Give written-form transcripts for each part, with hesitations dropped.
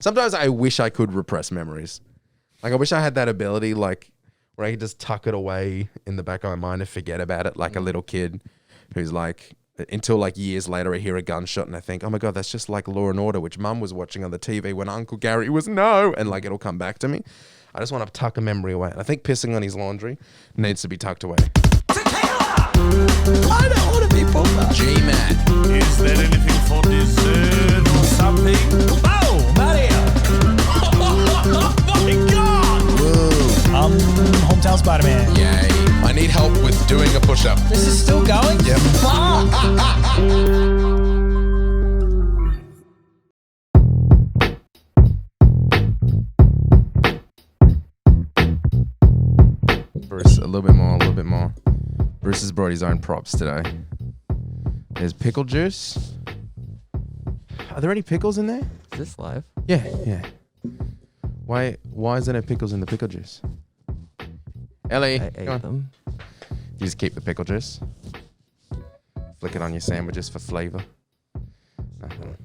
Sometimes I wish I could repress memories. Like I wish I had that ability, like where I could just tuck it away in the back of my mind and forget about it, like a little kid who's like, until like years later I hear a gunshot and I think, oh my God, that's just like Law and Order, which Mum was watching on the TV when Uncle Gary was and like it'll come back to me. I just want to tuck a memory away. And I think pissing on his laundry needs to be tucked away. Tequila! I don't want to be pulled up. GMat. Is there anything for dessert or something? Oh, Mario! Oh my God! Woo. Hometown Spider-Man. Yay. I need help with doing a push-up. This is still going? Yep. Bruce, a little bit more. Bruce has brought his own props today. There's pickle juice. Are there any pickles in there? Is this live? Yeah. Why is there no pickles in the pickle juice? Ellie, I come ate on. them. You just keep the pickle juice. Flick it on your sandwiches for flavor. Nothing.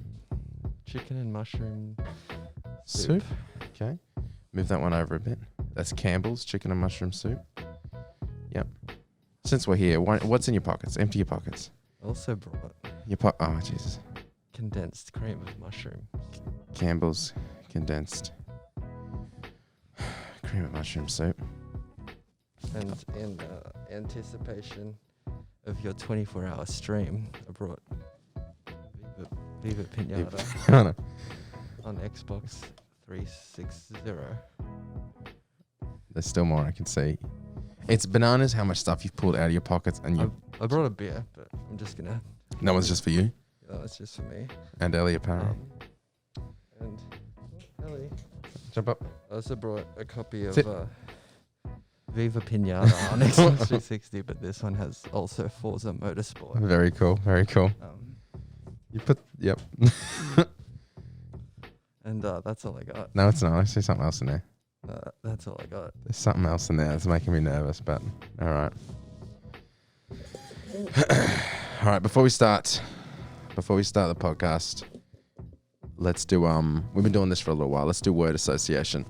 Chicken and mushroom Soup. Okay. Move that one over a bit. That's Campbell's chicken and mushroom soup. Yep. Since we're here, what's in your pockets? Empty your pockets. Also brought Oh, Jesus. condensed cream of mushroom. Campbell's condensed cream of mushroom soup. And in anticipation of your 24-hour stream, I brought Viva Pinata on Xbox 360. There's still more I can see. It's bananas how much stuff you've pulled out of your pockets and you... I brought a beer, but I'm just gonna... That one's just for you? That's just for me. And Ellie apparently. And Ellie. Jump up. I also brought a copy of Sit. Viva Pinata on Xbox 360, but this one has also Forza Motorsport. Very cool. You put... Yep. And that's all I got. No, it's not. I see something else in there. That's all I got. There's something else in there that's making me nervous, but all right. All right, before we start the podcast, let's do we've been doing this for a little while. Let's do word association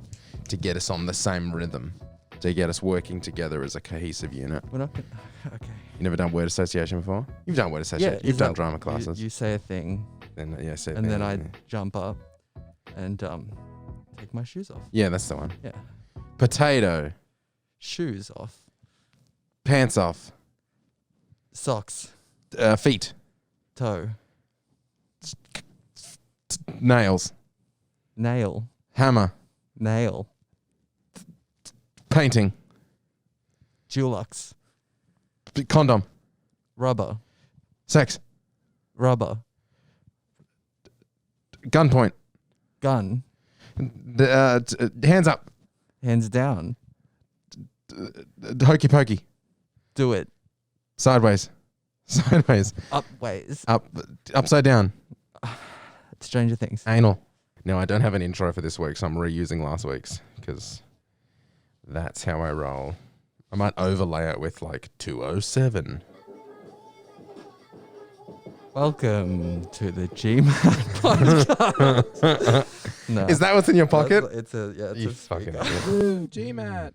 to get us on the same rhythm, to get us working together as a cohesive unit. We're not gonna, okay. You never done word association before? You've done word association. You've done drama classes. You say a thing, And then I jump up and take my shoes off. Yeah, that's the one. Yeah. Potato. Shoes off. Pants off. Socks. Feet. Toe. Nails. Nail. Hammer. Nail. Painting. Dulux. Condom. Rubber. Sex. Rubber. Gunpoint. Gun. Hands up. Hands down. Hokey pokey. Do it. Sideways. Upways. Upside down. Stranger Things. Anal. No, I don't have an intro for this week, so I'm reusing last week's because that's how I roll. I might overlay it with like 207. Welcome to the GMat podcast. No. Is that what's in your pocket? It's a You fucking speaker. idiot. Ooh, GMat.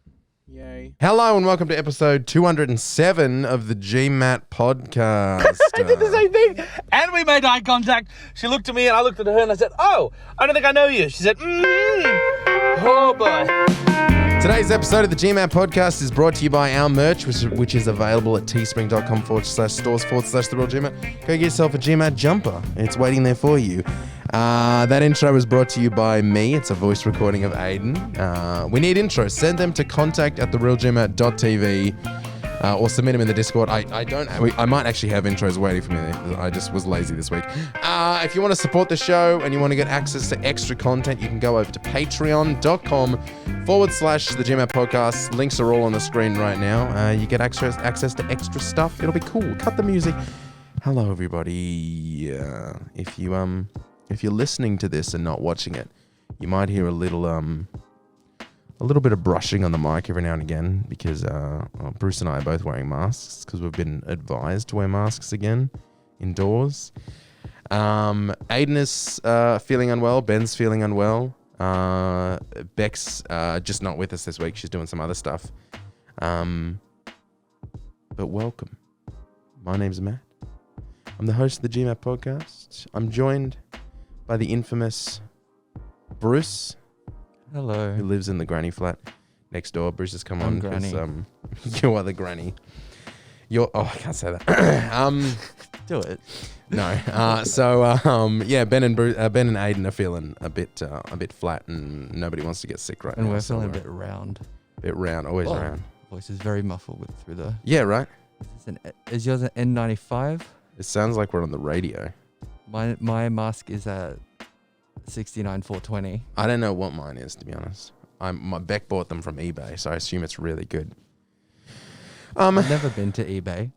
Yay. Hello and welcome to episode 207 of the GMat podcast. I did the same thing. And we made eye contact. She looked at me and I looked at her and I said, "Oh, I don't think I know you." She said, "Oh boy." Today's episode of the GMat podcast is brought to you by our merch, which is available at teespring.com/stores/therealgmat. Go get yourself a GMat jumper. It's waiting there for you. That intro was brought to you by me. It's a voice recording of Aiden. We need intros. Send them to contact@therealgmat.tv or submit them in the Discord. I might actually have intros waiting for me. I just was lazy this week. If you want to support the show and you want to get access to extra content, you can go over to patreon.com/the GMat podcast. Links are all on the screen right now. You get access to extra stuff. It'll be cool. Cut the music. Hello, everybody. If you're listening to this and not watching it, you might hear a little bit of brushing on the mic every now and again because Bruce and I are both wearing masks because we've been advised to wear masks again indoors. Aiden is feeling unwell. Ben's feeling unwell. Beck's just not with us this week. She's doing some other stuff. But welcome. My name's Matt. I'm the host of the GMat podcast. I'm joined by the infamous Bruce, Hello. who lives in the granny flat next door. Bruce has come on Granny. you are the granny. I can't say that. Do it. No. Yeah, Ben and Aiden are feeling a bit flat, and nobody wants to get sick right And now. we're so feeling a bit round. bit round, always Oh. round. Voice is very muffled through the. Yeah, right. Is yours an N95? It sounds like we're on the radio. My mask is at 69,420. I don't know what mine is, to be honest. My Beck bought them from eBay, so I assume it's really good. I've never been to eBay.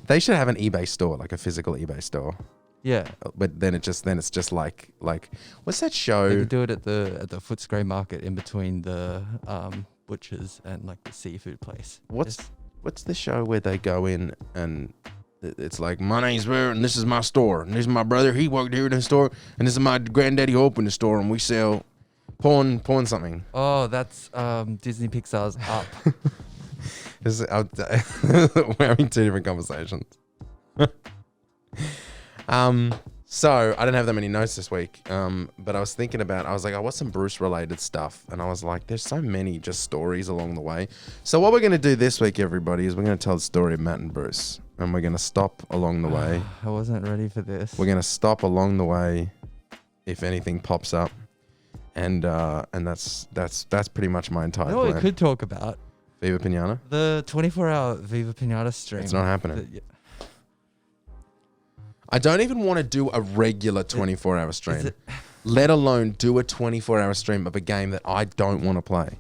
They should have an eBay store, like a physical eBay store. Yeah. But then it's just like what's that They show? could do it at the Footscray market in between the butchers and like the seafood place. What's the show where they go in and it's like, my name's Bear and this is my store and this is my brother, he worked here in the store, and this is my granddaddy who opened the store and we sell porn something. Oh, that's Disney Pixar's Up. We're having two different conversations. So I didn't have that many notes this week. But I was thinking what's some Bruce related stuff? And I was like, there's so many just stories along the way. So what we're going to do this week, everybody, is we're going to tell the story of Matt and Bruce. And we're going to stop along the way. I wasn't ready for this. We're going to stop along the way if anything pops up. And that's pretty much my entire You know what plan. we could talk about? Viva Pinata? The 24-hour Viva Pinata stream. It's not happening. I don't even want to do a regular 24-hour stream, let alone do a 24-hour stream of a game that I don't want to play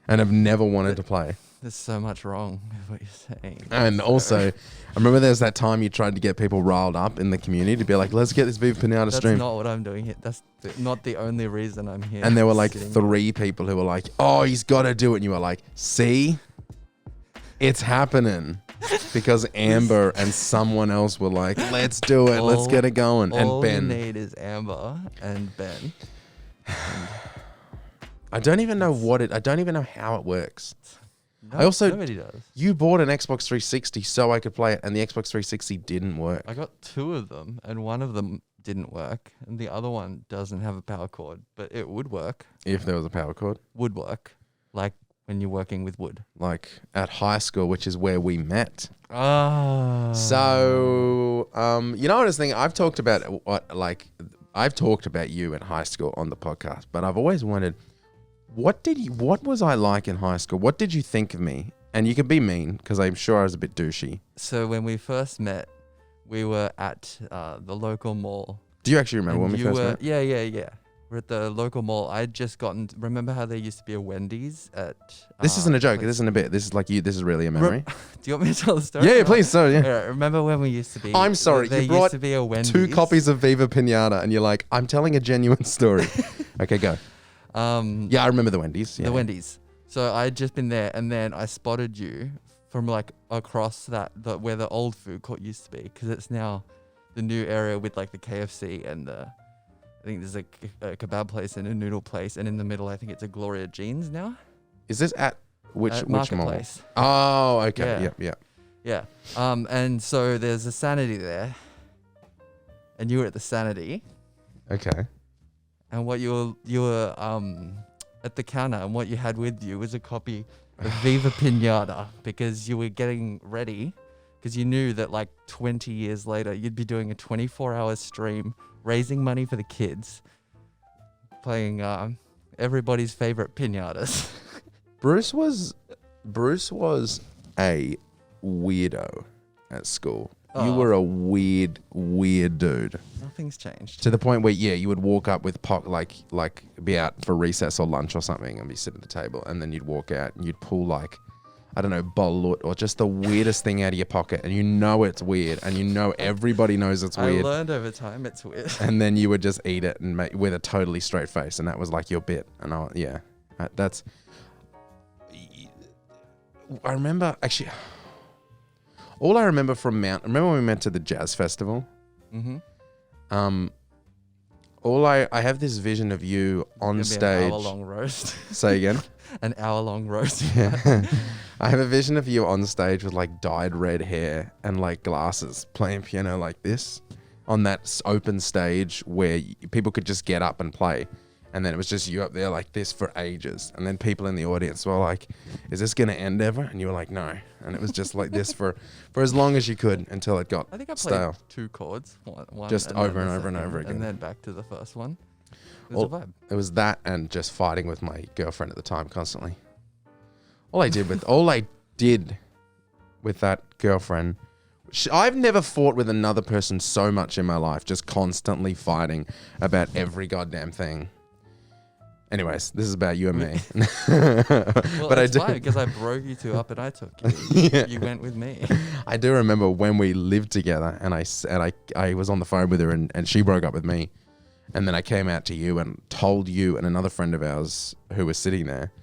and have never wanted to play. There's so much wrong with what you're saying. And also, I remember there's that time you tried to get people riled up in the community to be like, let's get this Viva Pinata stream. That's not what I'm doing here. That's not the only reason I'm here. And there were like sitting 3 people who were like, oh, he's got to do it. And you were like, see, it's happening. Because Amber and someone else were like, let's do it. Let's get it going. And all Ben. you need is Amber and Ben. I don't even know I don't even know how it works. No, I also- nobody does. You bought an Xbox 360 so I could play it, and the Xbox 360 didn't work. I got 2 of them, and one of them didn't work, and the other one doesn't have a power cord, but it would work. If there was a power cord. Would work, like when you're working with wood. Like at high school, which is where we met. Ah. So, you know what I was thinking? I've talked about you in high school on the podcast, but I've always wondered, what was I like in high school? What did you think of me? And you can be mean, because I'm sure I was a bit douchey. So when we first met, we were at the local mall. Do you actually remember when we first met? Yeah. We're at the local mall. I'd just gotten. Remember how there used to be a Wendy's at? This isn't a joke. place- This isn't a bit. This is like you. This is really a memory. Do you want me to tell the story? Yeah, please. So, yeah. Yeah, remember when we used to be? I'm sorry, There you brought used to be a Wendy's. 2 copies of Viva Pinata, and you're like, I'm telling a genuine story. Okay, go. Yeah, I remember the Wendy's. Yeah. The Wendy's. So I'd just been there, and then I spotted you from like across where the old food court used to be, because it's now the new area with like the KFC and I think there's a kebab place and a noodle place, and in the middle I think it's a Gloria Jeans now. Is this at which mall? Marketplace. Oh, okay. Yeah. Yeah. And so there's a Sanity there, and you were at the Sanity, Okay. and what you were at the counter, and what you had with you was a copy of Viva Pinata, because you were getting ready, because you knew that like 20 years later you'd be doing a 24-hour stream raising money for the kids, playing everybody's favorite pinatas. Bruce was a weirdo at school. You Oh. were a weird dude. Nothing's changed. To the point where, you would walk up with like be out for recess or lunch or something and be sitting at the table, and then you'd walk out and you'd pull like, I don't know, balut or just the weirdest thing out of your pocket, and you know it's weird, and you know everybody knows it's I weird. learned over time it's weird. And then you would just eat it and with a totally straight face, and that was like your bit. And that's. I remember actually. All I remember from remember when we went to the jazz festival? Mm-hmm. I have this vision of you on An stage. hour-long roast. Say again. An hour-long roast. I have a vision of you on stage with like dyed red hair and like glasses, playing piano like this on that open stage where people could just get up and play. And then it was just you up there like this for ages. And then people in the audience were like, is this going to end ever? And you were like, no. And it was just like this for as long as you could until it got I think I played stale. 2 chords. One Just then over the and over and second, over again. And then back to the first one. It was a Well, vibe. it was that and just fighting with my girlfriend at the time constantly. All I did with that girlfriend, I've never fought with another person so much in my life, just constantly fighting about every goddamn thing. Anyways, this is about you and me. Well, But it's fine because I broke you 2 up and I took you. Yeah. You went with me. I do remember when we lived together and I was on the phone with her and she broke up with me. And then I came out to you and told you and another friend of ours who was sitting there,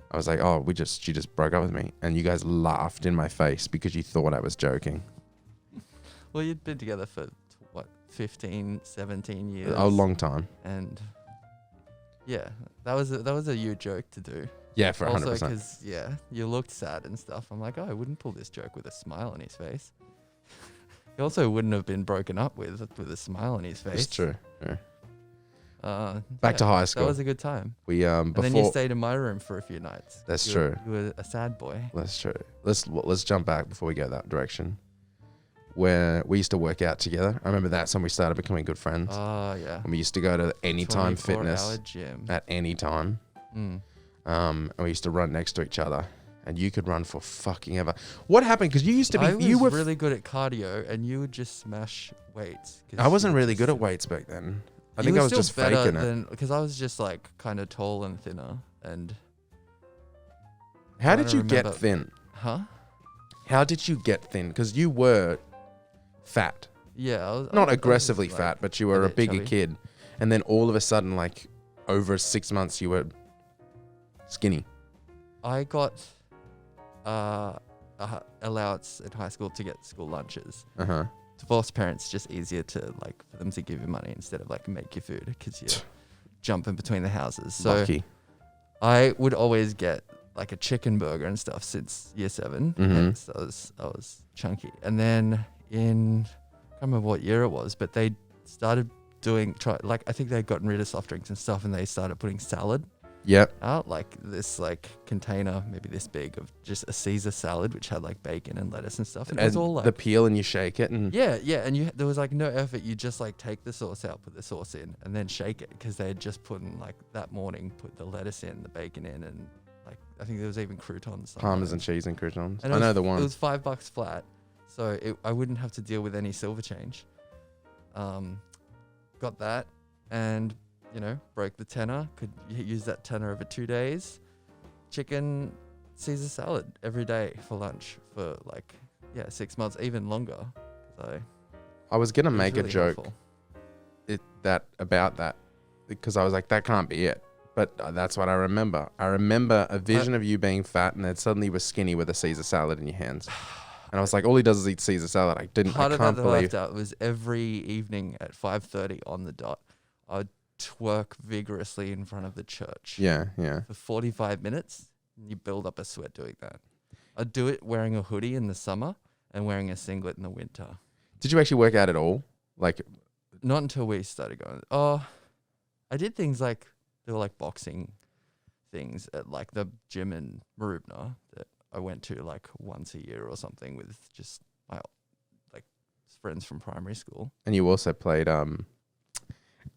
I was like, oh, she just broke up with me. And you guys laughed in my face because you thought I was joking. Well, you'd been together for, 15, 17 years. A long time. And yeah, that was a you joke to do. Yeah, for 100%. Also, because, you looked sad and stuff. I'm like, oh, I wouldn't pull this joke with a smile on his face. He also wouldn't have been broken up with a smile on his face. It's true. Yeah. Back to high school. That was a good time. We And then you stayed in my room for a few nights. That's You true. You were a sad boy. That's true. Let's jump back before we go that direction. Where we used to work out together. I remember that's when we started becoming good friends. Oh, yeah. And we used to go to Anytime 24-hour Fitness gym. at any time. Mm. And we used to run next to each other. And you could run for fucking ever. What happened? Because you used to be. I was you were really good at cardio, and you would just smash weights. I wasn't really good at weights back then. I think I was just faking it. Because I was just like kind of tall and thinner. And How I did don't you get remember- thin? huh? How did you get thin? Because you were fat. Yeah, I was Not I was aggressively like fat, but you were a bit bigger chubby. kid. And then all of a sudden, like over 6 months, you were skinny. I got allowance in high school to get school lunches. Uh-huh. Divorced parents, just easier to like for them to give you money instead of like make you food because you jump in between the houses. So Lucky. I would always get like a chicken burger and stuff since year 7. Mhm. And so I was chunky. And then I can't remember what year it was, but they started I think they'd gotten rid of soft drinks and stuff, and they started putting salad Yep. out, like this like container maybe this big of just a Caesar salad which had like bacon and lettuce and stuff, and it was And all like the peel and you shake it and yeah, and there was like no effort. You just like take the sauce out, put the sauce in, and then shake it because they had just put in like that morning, put the lettuce in, the bacon in, and like I think there was even croutons. Parmesan cheese and croutons. And I know the one. It was $5 flat, so I wouldn't have to deal with any silver change. Got that, and broke the tenner. Could use that tenner over 2 days. Chicken Caesar salad every day for lunch for 6 months, even longer. So I was gonna it was make really a joke helpful. about that because I was like, that can't be it. But that's what I remember. I remember a vision of you being fat and then suddenly you were skinny with a Caesar salad in your hands. And I was like, all he does is eat Caesar salad. I Part of can't that I believe. left out was every evening at 5:30 on the dot, I would twerk vigorously in front of the church. Yeah. For 45 minutes. You build up a sweat doing that. I'd do it wearing a hoodie in the summer and wearing a singlet in the winter. Did you actually work out at all? Like, Not until we started going. Oh, I did things like, there were like boxing things at like the gym in Marubna that I went to like once a year or something with just my like friends from primary school. and you also played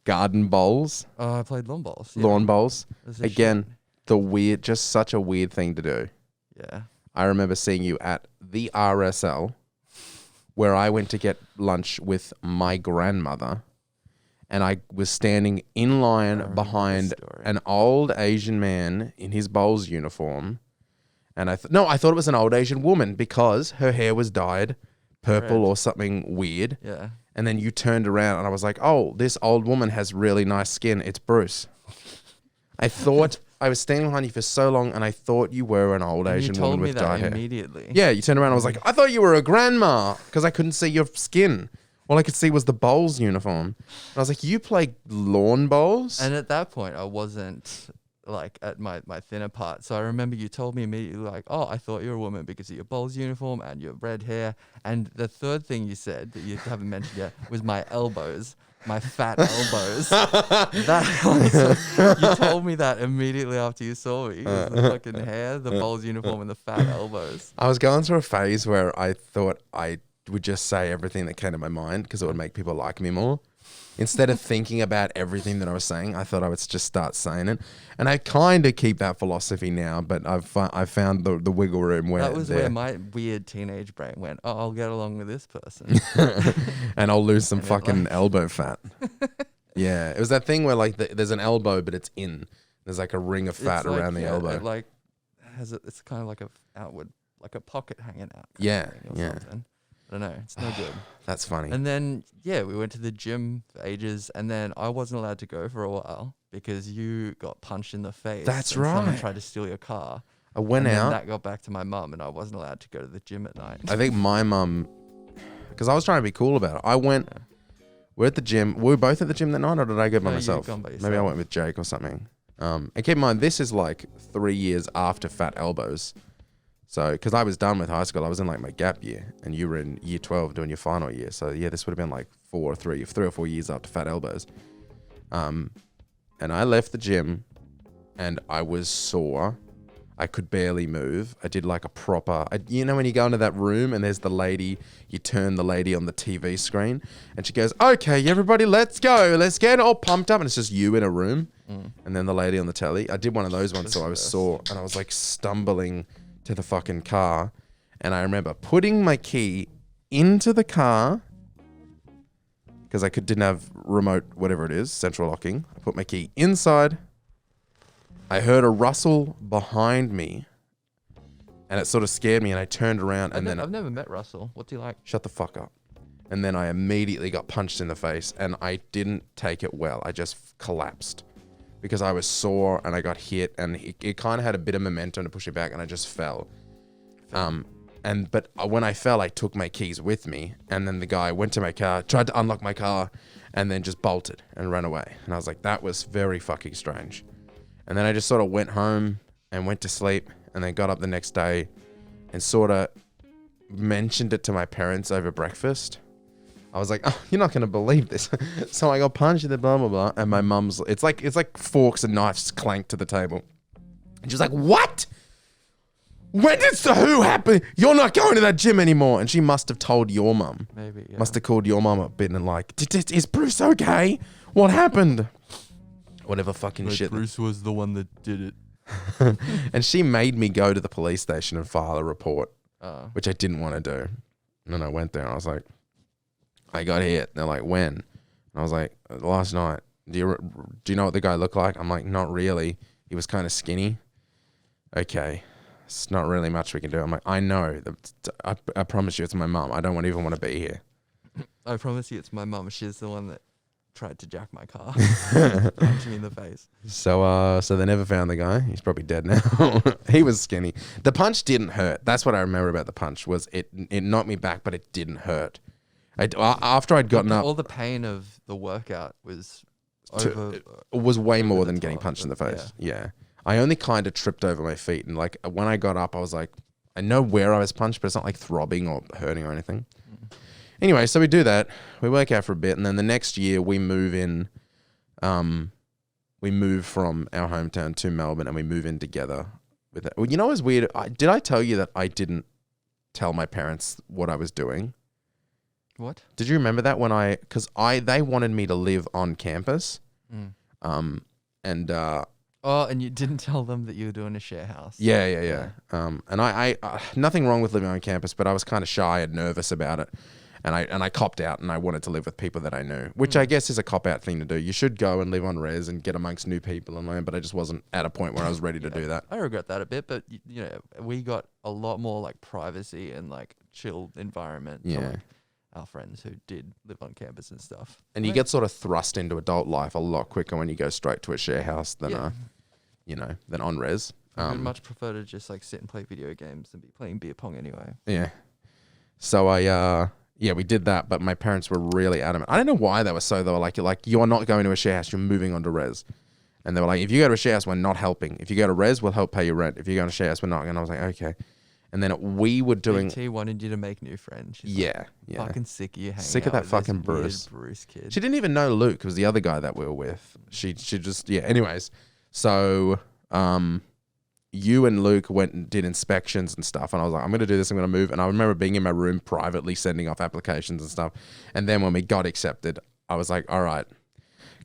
garden bowls, Oh, I played lawn bowls. Yeah. lawn bowls. It was a Again, just such a weird thing to do. shit. Yeah. I remember seeing you at the RSL where I went to get lunch with my grandmother and I was standing in line remember behind this story. an old Asian man in his bowls uniform. And I thought it was an old Asian woman because her hair was dyed purple Red. or something weird. Yeah. And then you turned around and I was like, oh, this old woman has really nice skin. It's Bruce. I thought I was standing behind you for so long and I thought you were an old And Asian you told woman me with that dyed hair. immediately. Yeah, you turned around and I was like, I thought you were a grandma because I couldn't see your skin All I could see was the bowls uniform. And I was like, you play lawn bowls? And at that point, I wasn't like at my thinner part. So I remember you told me immediately like, oh, I thought you were a woman because of your bowls uniform and your red hair. And the third thing you said that you haven't mentioned yet was my elbows. My fat elbows. You told me that immediately after you saw me. It was the fucking hair, the bowls uniform, and the fat elbows. I was going through a phase where I thought I would just say everything that came to my mind because it would make people like me more. Instead of thinking about everything that I was saying, I thought I would just start saying it. And I kind of keep that philosophy now, but I've found the wiggle room where that was where my weird teenage brain went, oh, I'll get along with this person. and I'll lose some And it, fucking like- elbow fat. Yeah, it was that thing where like there's an elbow, but it's in. There's like a ring of fat It's like, around the elbow. It like it's kind of like a outward, like a pocket hanging out. Yeah, Kind of thing or yeah. something. I don't know. It's no good. That's funny. And then, yeah, we went to the gym for ages, and then I wasn't allowed to go for a while because you got punched in the face. That's and Someone right. tried to steal your car. I went and out. Then that got back to my mum, and I wasn't allowed to go to the gym at night. I think my mum, because I was trying to be cool about it. I went. Yeah. We're at the gym. Were we both at the gym that night, or did I go by No, myself? you'd gone by Maybe I yourself. went with Jake or something. And keep in mind, this is like 3 years after Fat Elbows. So, because I was done with high school, I was in like my gap year, and you were in year 12 doing your final year. So yeah, this would have been like 3 or 4 years after Fat Elbows. And I left the gym, and I was sore. I could barely move. I did like a proper, you know, when you go into that room and there's the lady, you turn the lady on the TV screen, and she goes, "Okay, everybody, let's go. Let's get all pumped up." And it's just you in a room, and then the lady on the telly. I did one of those ones, so I was sore, and I was like stumbling to the fucking car, and I remember putting my key into the car because I didn't have remote, whatever it is, central locking. I put my key inside. I heard a rustle behind me, and it sort of scared me, and I turned around, and then I've never met Russell. What's he like? shut the fuck up. And then I immediately got punched in the face, and I didn't take it well. I just collapsed because I was sore, and I got hit, and it kind of had a bit of momentum to push it back, and I just fell. But when I fell, I took my keys with me, and then the guy went to my car, tried to unlock my car, and then just bolted and ran away. And I was like, that was very fucking strange. And then I just sort of went home and went to sleep, and then got up the next day and sort of mentioned it to my parents over breakfast. I was like, "Oh, you're not going to believe this." So I got punched in the blah, blah, blah. And my mum's, it's like forks and knives clanked to the table. And she was like, "What? When did who happen? You're not going to that gym anymore." And she must have told your mum. Maybe. Yeah. Must have called your mum up and like, "Is Bruce okay? What happened?" Whatever fucking shit. Bruce was the one that did it. And she made me go to the police station and file a report, Oh. which I didn't want to do. And then I went there and I was like, "I got hit." And they're like, "When?" And I was like, "Last night." Do you know what the guy looked like? I'm like, "Not really. He was kind of skinny." "Okay. It's not really much we can do." I'm like, "I know. I promise you it's my mum. I don't even want to be here." I promise you, it's my mum. She's the one that tried to jack my car, punched me in the face. So they never found the guy. He's probably dead now. He was skinny. The punch didn't hurt. That's what I remember about the punch was it knocked me back, but it didn't hurt. After I'd gotten up, All the pain of the workout was it was way more over than the getting top, punched in the but face. Yeah. I only kind of tripped over my feet, and like when I got up, I was like, I know where I was punched, but it's not like throbbing or hurting or anything. Anyway, so we do that. We work out for a bit, and then the next year we move in. We move from our hometown to Melbourne, and we move in together. With it. Well, you know what's weird? Did I tell you that I didn't tell my parents what I was doing? What? Did you remember that when they wanted me to live on campus, and Oh, and you didn't tell them that you were doing a share house. yeah. And I nothing wrong with living on campus, but I was kind of shy and nervous about it. And I copped out, and I wanted to live with people that I knew, which I guess is a cop-out thing to do. You should go and live on res and get amongst new people and learn, but I just wasn't at a point where I was ready to do that. I regret that a bit, but you know, we got a lot more like privacy and like chill environment. Yeah. From, like, our friends who did live on campus and stuff. And you get sort of thrust into adult life a lot quicker when you go straight to a share house than than on res. I'd much prefer to just like sit and play video games than be playing beer pong anyway. Yeah. So yeah, we did that, but my parents were really adamant. I don't know why they were so. They were like, you're not going to a share house. You're moving on to res. And they were like, if you go to a share house, we're not helping. If you go to res, we'll help pay your rent. If you go to a share house, we're not. And I was like, okay. And then we were doing. T wanted you to make new friends. She's Yeah, yeah. fucking sick of you hanging Sick of out that with this fucking weird Bruce. Bruce kid. She didn't even know Luke was the other guy that we were with. She just, yeah. Anyways, so you and Luke went and did inspections and stuff. And I was like, I'm going to do this. I'm going to move. And I remember being in my room privately sending off applications and stuff. And then when we got accepted, I was like, all right,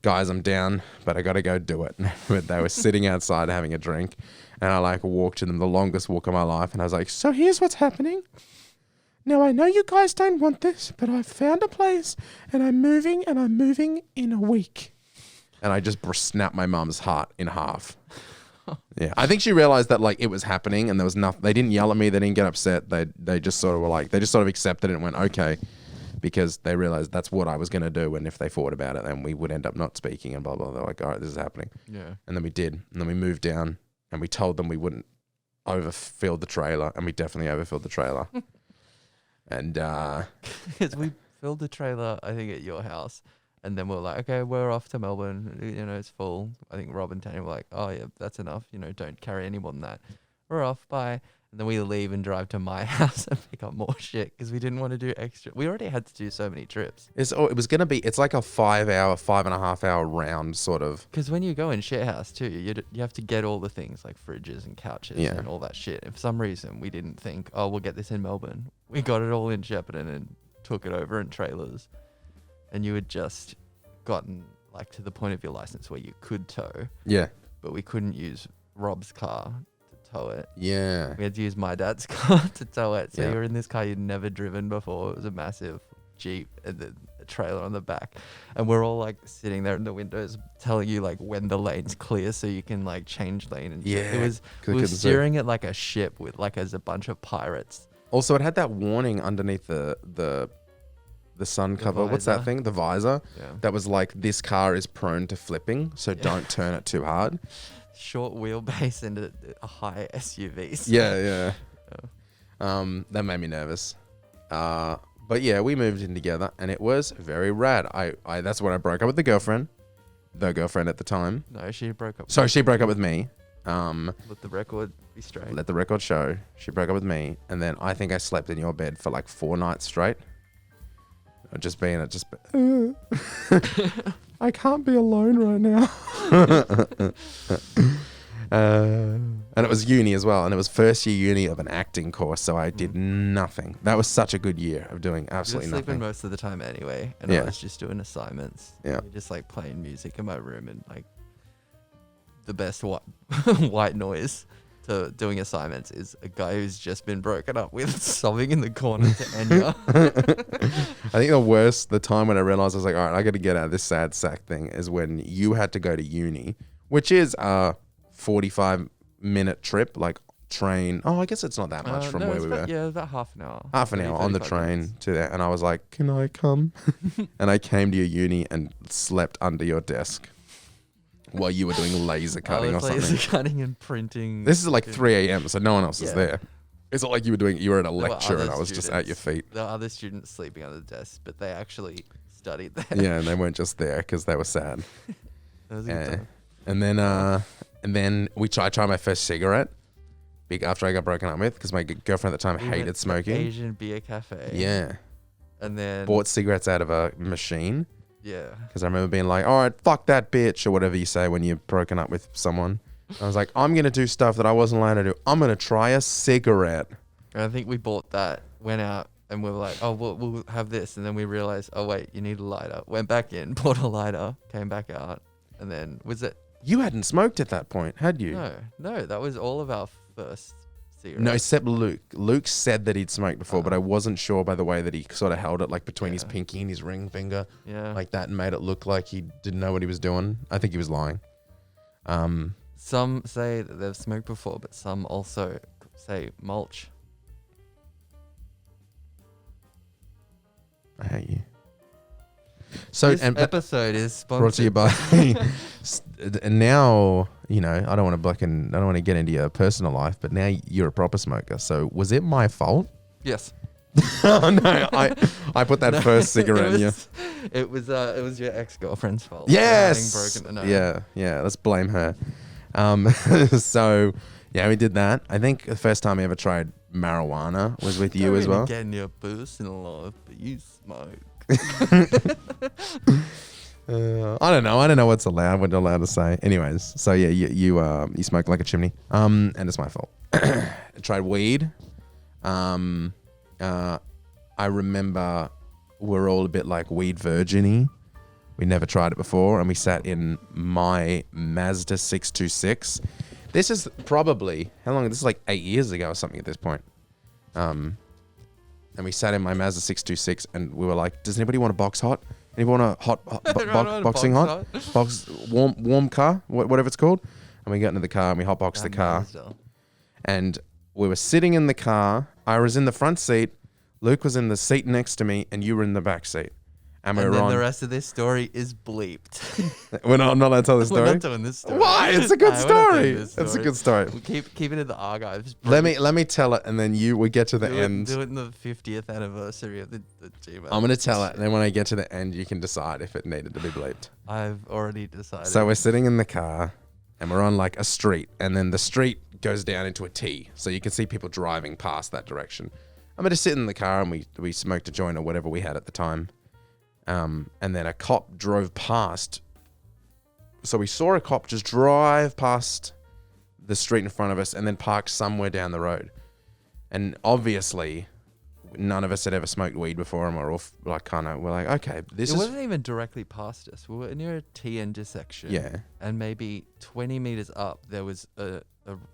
guys, I'm down, but I got to go do it. But they were sitting outside having a drink. And I like walked to them, the longest walk of my life. And I was like, so here's what's happening. Now, I know you guys don't want this, but I found a place and I'm moving in a week. And I just snapped my mum's heart in half. Yeah, I think she realized that like it was happening and there was nothing. They didn't yell at me. They didn't get upset. They just sort of were like, they just sort of accepted it and went, okay, because they realized that's what I was going to do. And if they fought about it, then we would end up not speaking and blah, blah. They're like, all right, this is happening. Yeah. And then we did. And then we moved down and we told them we wouldn't overfill the trailer. And we definitely overfilled the trailer. And Because we filled the trailer, I think, at your house. And then we're like, okay, we're off to Melbourne. You know, it's full. I think Rob and Tanya were like, oh, yeah, that's enough. You know, don't carry any more than that. We're off, bye. And then we leave and drive to my house and pick up more shit because we didn't want to do extra. We already had to do so many trips. it was going to be, it's like a 5.5 hour round sort of. Because when you go in share house too, you have to get all the things like fridges and couches Yeah. and all that shit. And for some reason, we didn't think, oh, we'll get this in Melbourne. We got it all in Shepparton and took it over in trailers. And you had just gotten like to the point of your license where you could tow, Yeah. but we couldn't use Rob's car to tow it. Yeah. We had to use my dad's car to tow it. So Yeah. you were in this car you'd never driven before. It was a massive Jeep and then a trailer on the back. And we're all like sitting there in the windows telling you like when the lane's clear so you can like change lane. And shit. Yeah, It was, 'cause we we were couldn't see. steering it like a ship with like as a bunch of pirates. Also, it had that warning underneath the sun cover. What's that visor. thing? The visor. Yeah. That was like, this car is prone to flipping, so don't turn it too hard. Short wheelbase and a high SUV. So Yeah. That made me nervous. But yeah, we moved in together and it was very rad. I that's when I broke up with the girlfriend at the time. No, she broke up. So she broke up with me. Let the record be straight. Let the record show. She broke up with me, and then I think I slept in your bed for like 4 nights straight. I can't be alone right now. And it was uni as well, and it was first year uni of an acting course, so I did nothing. That was such a good year of doing You were absolutely sleeping nothing. most of the time anyway, and Yeah. I was just doing assignments. Yeah. You're just like playing music in my room and like the best white noise to doing assignments is a guy who's just been broken up with sobbing in the corner to Enya. I think the time when I realized I was like, all right, I got to get out of this sad sack thing is when you had to go to uni, which is a 45-minute trip, like train. Oh, I guess it's not that much from no, where it's we about, were. Yeah, about half an hour. Half an 30, hour on the 35 train minutes. to there. And I was like, can I come? And I came to your uni and slept under your desk while you were doing laser cutting or something. Laser cutting and printing. This is like 3 a.m., so no one else is Yeah. there. It's not like you were at a There were lecture and other I was just at your students. feet. There were other students sleeping on the desk, but they actually studied there. Yeah, and they weren't just there because they were sad. That was a good time. And then I tried my first cigarette after I got broken up with because my girlfriend at the time We went hated to smoking. Asian beer cafe. Yeah. And then Bought cigarettes out of a machine yeah. because I remember being like, all right, fuck that bitch or whatever you say when you're broken up with someone. I was like, I'm going to do stuff that I wasn't allowed to do. I'm going to try a cigarette. And I think we bought that, went out, and we were like, oh, we'll have this. And then we realized, oh, wait, you need a lighter. Went back in, bought a lighter, came back out. And then was it? You hadn't smoked at that point, had you? No, that was all of our first cigarette. No, except Luke. Luke said that he'd smoked before, but I wasn't sure by the way that he sort of held it like between his Yeah. pinky and his ring finger Yeah. like that and made it look like he didn't know what he was doing. I think he was lying. Some say that they've smoked before, but some also say mulch. I hate you. So This episode is sponsored. brought to you by and now, you know, I don't want to get into your personal life, but now you're a proper smoker. So was it my fault Yes. Oh no, I put that first cigarette in you. It was your ex-girlfriend's fault. Yes. For having broken the nose. Yeah. Let's blame her. So yeah, we did that. I think the first time I ever tried marijuana was with you as well. Getting your boost in life, but you smoke. I don't know what's allowed. What allowed to say. Anyways, so yeah, you smoke like a chimney. And it's my fault. I tried weed. I remember we're all a bit like weed virgin-y. We never tried it before, and we sat in my Mazda 626. This is probably how long? This is like 8 years ago or something at this point. And we sat in my Mazda 626, and we were like, "Does anybody want a box hot? Anybody want a boxing hot? Box warm car, whatever it's called?" And we got into the car and we hotboxed the car. Mazda. And we were sitting in the car. I was in the front seat. Luke was in the seat next to me, and you were in the back seat. And we And were then on. the rest of this story is bleeped. We're not allowed to tell the We're story. not doing this story. Why? It's a good Nah, we're not story. doing this It's a good story. We'll keep it in the archives. Let me tell it, and then we get to the end. Do it in the 50th anniversary of the GMat. I'm gonna tell it, and then when I get to the end, you can decide if it needed to be bleeped. I've already decided. So we're sitting in the car, and we're on like a street, and then the street goes down into a T, so you can see people driving past that direction. I'm gonna sit in the car, and we smoked a joint or whatever we had at the time, and then a cop drove past. So we saw a cop just drive past the street in front of us, and then park somewhere down the road. And obviously, none of us had ever smoked weed before, and we're all we're like, okay, this it is wasn't even directly past us. We were near a T intersection. yeah. And maybe 20 meters up, there was a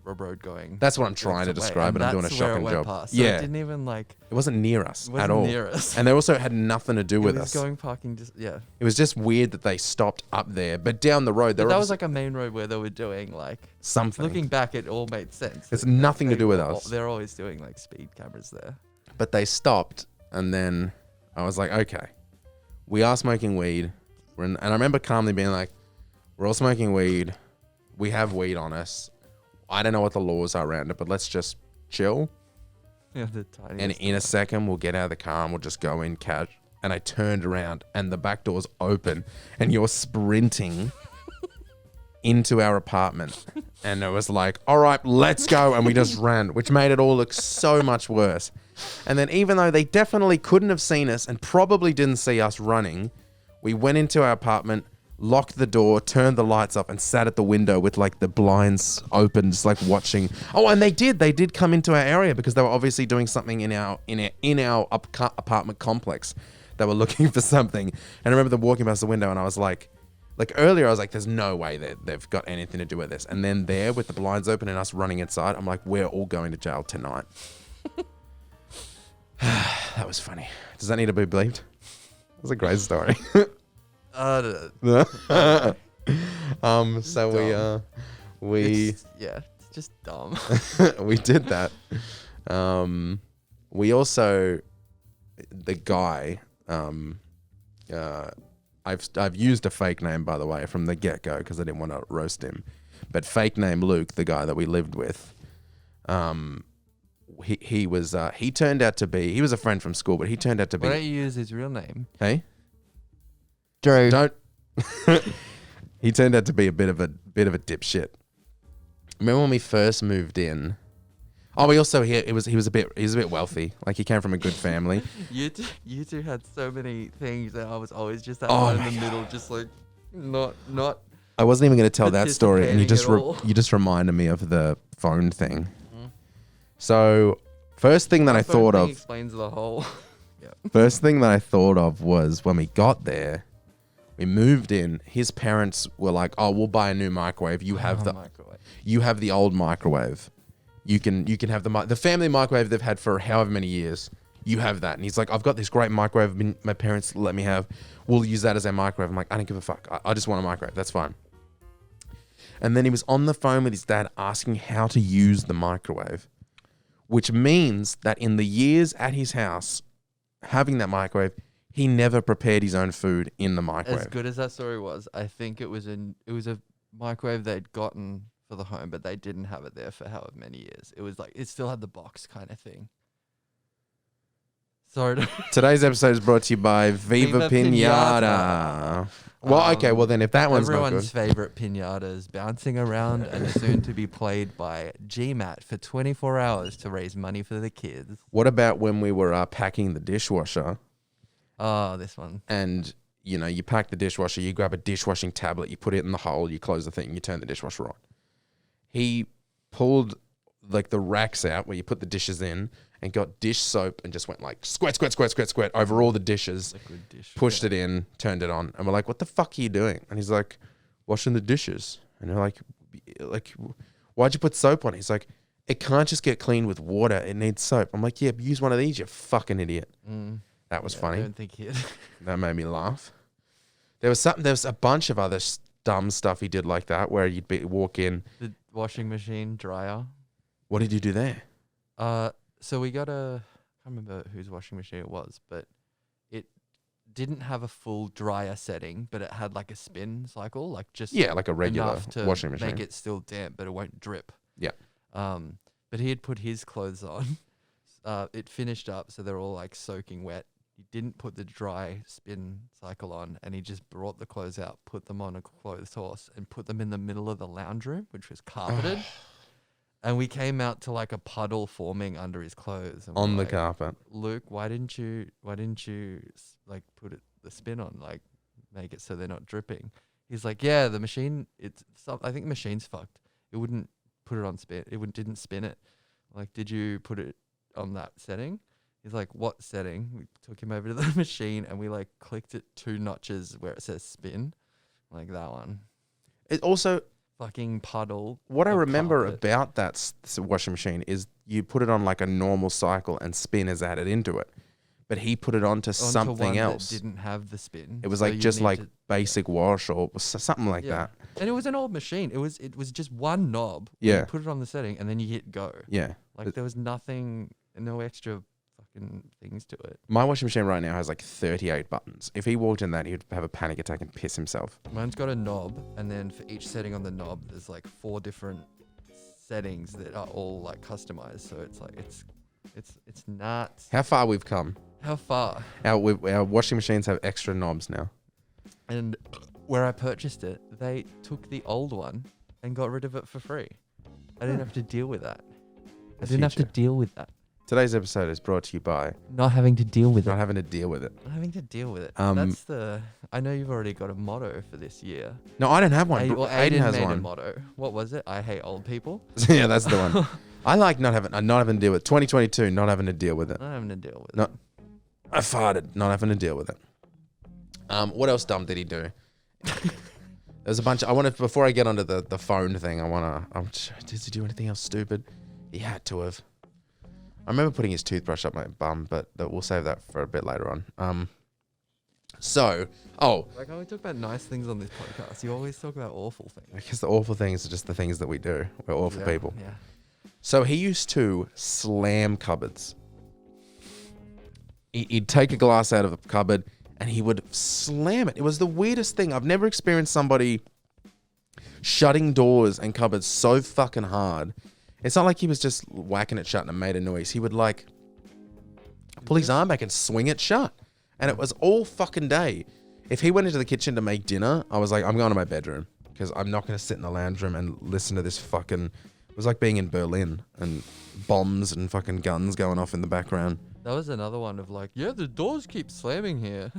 road going. That's what I'm trying to away, describe, and and I'm doing a that's where it shocking went job. past. So Yeah. it didn't even like. It wasn't near us It wasn't at all. near us. And they also had nothing to do with It was us. going parking. Yeah. It was just weird that they stopped up there, but down the road, there But that was was like a main road where they were doing like. something. Looking back, it all made sense. It's That nothing to they do with were us. They're always doing like speed cameras there. But they stopped, and then I was like, okay, we are smoking weed. And I remember calmly being like, we're all smoking weed. We have weed on us. I don't know what the laws are around it, but let's just chill. Yeah, the tiny. And in a second, we'll get out of the car and we'll just go in cash. And I turned around, and the back door's open, and you're sprinting into our apartment. And it was like, all right, let's go. And we just ran, which made it all look so much worse. And then even though they definitely couldn't have seen us and probably didn't see us running, we went into our apartment, locked the door, turned the lights off, and sat at the window with like the blinds open, just like watching. Oh, and they did come into our area because they were obviously doing something in our apartment complex. They were looking for something. And I remember them walking past the window, and I was like earlier, I was like, there's no way that they've got anything to do with this. And then there, with the blinds open and us running inside, I'm like, we're all going to jail tonight. That was funny. Does that need to be bleeped? That was a great story. So It's just dumb. we did that. We also, the guy, I've used a fake name, by the way, from the get-go because I didn't want to roast him. But fake name Luke, the guy that we lived with, he turned out to be, he was a friend from school, but he turned out to be. Why don't you use his real name? Hey? Drew. Don't. He turned out to be a bit of a dipshit. Remember when we first moved in? Oh, he was a bit wealthy. Like, he came from a good family. You two had so many things that I was always just that Oh one my in the middle, just like not. I wasn't even going to tell that story, and you just Participating at all. you just reminded me of the phone thing. So, first thing that I thought of. Explains the whole. First thing that I thought of was when we got there, we moved in. His parents were like, "Oh, we'll buy a new microwave. You have microwave. You have the old microwave. You can have the family microwave they've had for however many years. You have that." And he's like, "I've got this great microwave my parents let me have. We'll use that as our microwave." I'm like, "I don't give a fuck. I just want a microwave. That's fine." And then he was on the phone with his dad asking how to use the microwave, which means that in the years at his house having that microwave, he never prepared his own food in the microwave. As good as that story was, I think it was a microwave they'd gotten for the home, but they didn't have it there for however many years. It was like it still had the box kind of thing. Sorry. Today's episode is brought to you by Viva Viva Pinata. Well, okay, well then if that one's not Everyone's good. favorite pinatas bouncing around and soon to be played by GMat for 24 hours to raise money for the kids. What about when we were packing the dishwasher Oh, this one. and, you know, you pack the dishwasher, you grab a dishwashing tablet, you put it in the hole, you close the thing, you turn the dishwasher on. He pulled like the racks out where you put the dishes in and got dish soap and just went like squirt, squirt, squirt, squirt, squirt over all the dishes, Liquid dish. pushed it in, turned it on. And we're like, what the fuck are you doing? And he's like, washing the dishes. And we're like, why'd you put soap on? He's like, it can't just get cleaned with water. It needs soap. I'm like, yeah, use one of these, you fucking idiot. That was I funny. don't think he That made me laugh. There was a bunch of other dumb stuff he did like that where you'd walk in. The washing machine dryer. What did you do there? So we got I can't remember whose washing machine it was, but it didn't have a full dryer setting, but it had like a spin cycle, like just Like a regular enough to washing machine. make it still damp, but it won't drip. Yeah. But he had put his clothes on. It finished up, so they're all like soaking wet. He didn't put the dry spin cycle on, and he just brought the clothes out, put them on a clothes horse, and put them in the middle of the lounge room, which was carpeted. And we came out to like a puddle forming under his clothes. And On we're the like, carpet. Luke, why didn't you like put the spin on, like make it so they're not dripping? He's like, yeah, the machine. I think the machine's fucked. It wouldn't put it on spin. Didn't spin it. Like, did you put it on that setting? He's like, what setting? We took him over to the machine and we like clicked it 2 notches where it says spin, like that one. It also, Fucking puddle. what I of remember carpet. about that washing machine is you put it on like a normal cycle and spin is added into it. But he put it onto Onto something one else. that didn't have the spin. It was so like you just need like to- basic wash or something like Yeah. that. And it was an old machine. It was just one knob. Yeah. You put it on the setting and then you hit go. Yeah. Like there was no extra fucking things to it. My washing machine right now has like 38 buttons. If he walked in that, he'd have a panic attack and piss himself. Mine's got a knob, and then for each setting on the knob, there's like 4 different settings that are all like customized. So it's like it's nuts. How far we've come. How far? Our washing machines have extra knobs now. And where I purchased it, they took the old one and got rid of it for free. I didn't have to deal with that. I didn't have to future. deal with that. Today's episode is brought to you by Not having to deal with not it. having to deal with it. Not having to deal with it. Um, I know you've already got a motto for this year. No, I don't have one. Aiden has made a one. motto. What was it? I hate old people. Yeah, that's the one. I like not having to deal with it. 2022, not having to deal with it. Not having to deal with No. it. I farted, not having to deal with it. What else dumb did he do? There's a bunch. Before I get onto the phone thing, did he do anything else stupid? He had to have. I remember putting his toothbrush up my bum, but we'll save that for a bit later on. Like how we talk about nice things on this podcast, you always talk about awful things. Because the awful things are just the things that we do. We're awful people. Yeah. So he used to slam cupboards. He'd take a glass out of the cupboard and he would slam it. It was the weirdest thing. I've never experienced somebody shutting doors and cupboards so fucking hard. It's not like he was just whacking it shut and it made a noise. He would like pull his arm back and swing it shut. And it was all fucking day. If he went into the kitchen to make dinner, I was like, I'm going to my bedroom because I'm not going to sit in the lounge room and listen to this fucking... It was like being in Berlin and bombs and fucking guns going off in the background. That was another one of like, yeah, the doors keep slamming here.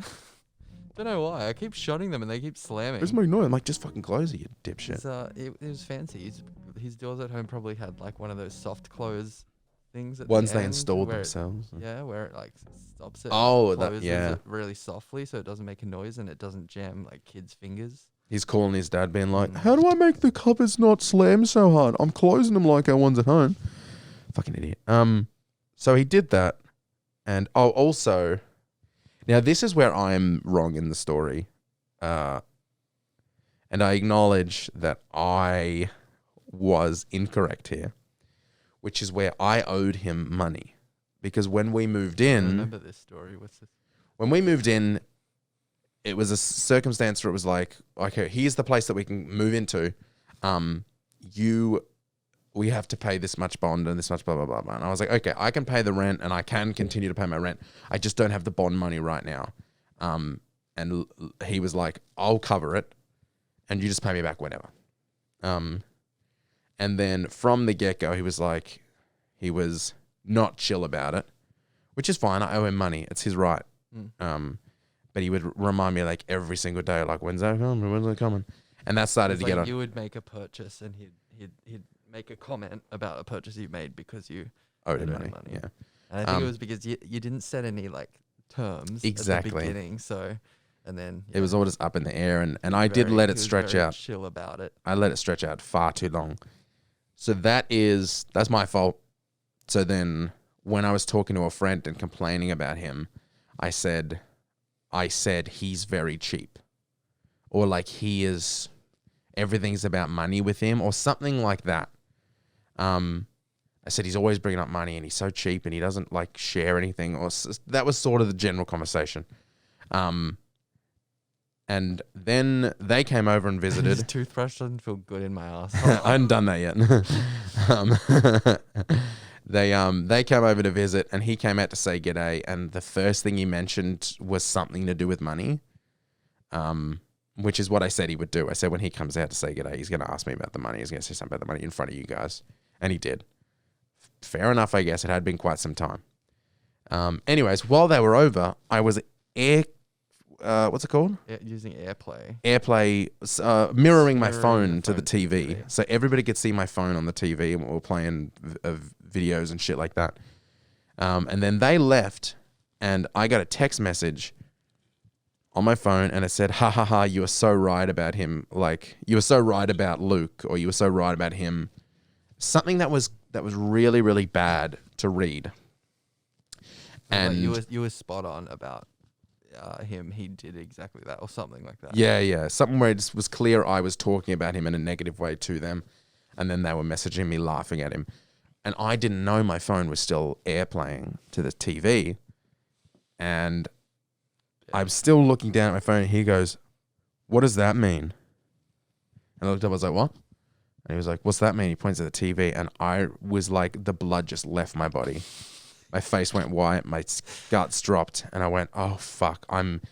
Don't know why. I keep shutting them and they keep slamming. Where's my noise? I'm like, just fucking close it, you dipshit. It was fancy. His doors at home probably had like one of those soft close things at Ones the they end installed where themselves. where it like stops it. Oh, that- closes yeah. it really softly so it doesn't make a noise and it doesn't jam like kids' fingers. He's calling his dad being like, how do I make the cupboards not slam so hard? I'm closing them like our ones at home. Fucking idiot. So he did that. And also, now this is where I'm wrong in the story. And I acknowledge that I was incorrect here, which is where I owed him money. Because when we moved I in, remember this story. What's this? when we moved in, it was a circumstance where it was like, okay, here's the place that we can move into. You we have to pay this much bond and this much blah, blah, blah, blah. And I was like, okay, I can pay the rent and I can continue to pay my rent. I just don't have the bond money right now. And he was like, I'll cover it and you just pay me back whenever. And then from the get-go, he was not chill about it, which is fine. I owe him money. It's his right. But he would remind me like every single day, like, when's that coming? When's that coming? And that started to get on. You would make a purchase and he'd make a comment about a purchase you made because you owed him money. Yeah. And I think it was because you didn't set any like terms exactly at the beginning. So, and then it was all just up in the air, and I did let it stretch out. Chill about it. I let it stretch out far too long. So that's my fault. So then when I was talking to a friend and complaining about him, I said he's very cheap, or like everything's about money with him, or something like that. I said he's always bringing up money and he's so cheap and he doesn't like share anything. Or that was sort of the general conversation. And then they came over and visited. His toothbrush doesn't feel good in my ass. I hadn't done that yet. They came over to visit and he came out to say g'day. And the first thing he mentioned was something to do with money. Which is what I said he would do. I said when he comes out to say g'day, he's going to ask me about the money. He's going to say something about the money in front of you guys. And he did. Fair enough, I guess. It had been quite some time. Anyways, while they were over, I was what's it called? Using AirPlay. AirPlay, mirroring my phone to the TV. TV. So everybody could see my phone on the TV and we were playing videos and shit like that. And then they left and I got a text message on my phone and it said, ha ha ha, you were so right about him. Like, you were so right about Luke, or you were so right about him. Something that was really, really bad to read. And like you were spot on about him. He did exactly that or something like that. Yeah. Something where it just was clear I was talking about him in a negative way to them. And then they were messaging me laughing at him. And I didn't know my phone was still airplaying to the TV. And I'm still looking down at my phone and he goes, what does that mean? And I looked up, I was like, what? And he was like, what's that mean? He points at the TV and I was like, the blood just left my body. My face went white, my guts dropped, and I went, oh fuck, I'm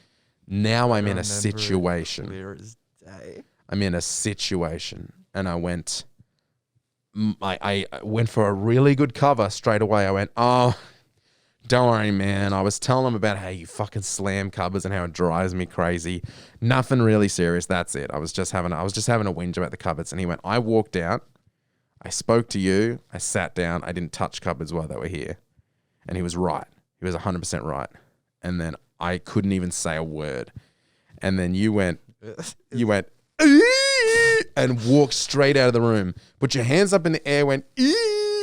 in a situation. Clear as day. I'm in a situation. And I went for a really good cover straight away. I went, oh, don't worry, man. I was telling him about how you fucking slam cupboards and how it drives me crazy. Nothing really serious. That's it. I was just having a whinge about the cupboards. And he went, I walked out. I spoke to you. I sat down. I didn't touch cupboards while they were here. And he was right. He was 100% right. And then I couldn't even say a word. And then you went, and walked straight out of the room. Put your hands up in the air, went,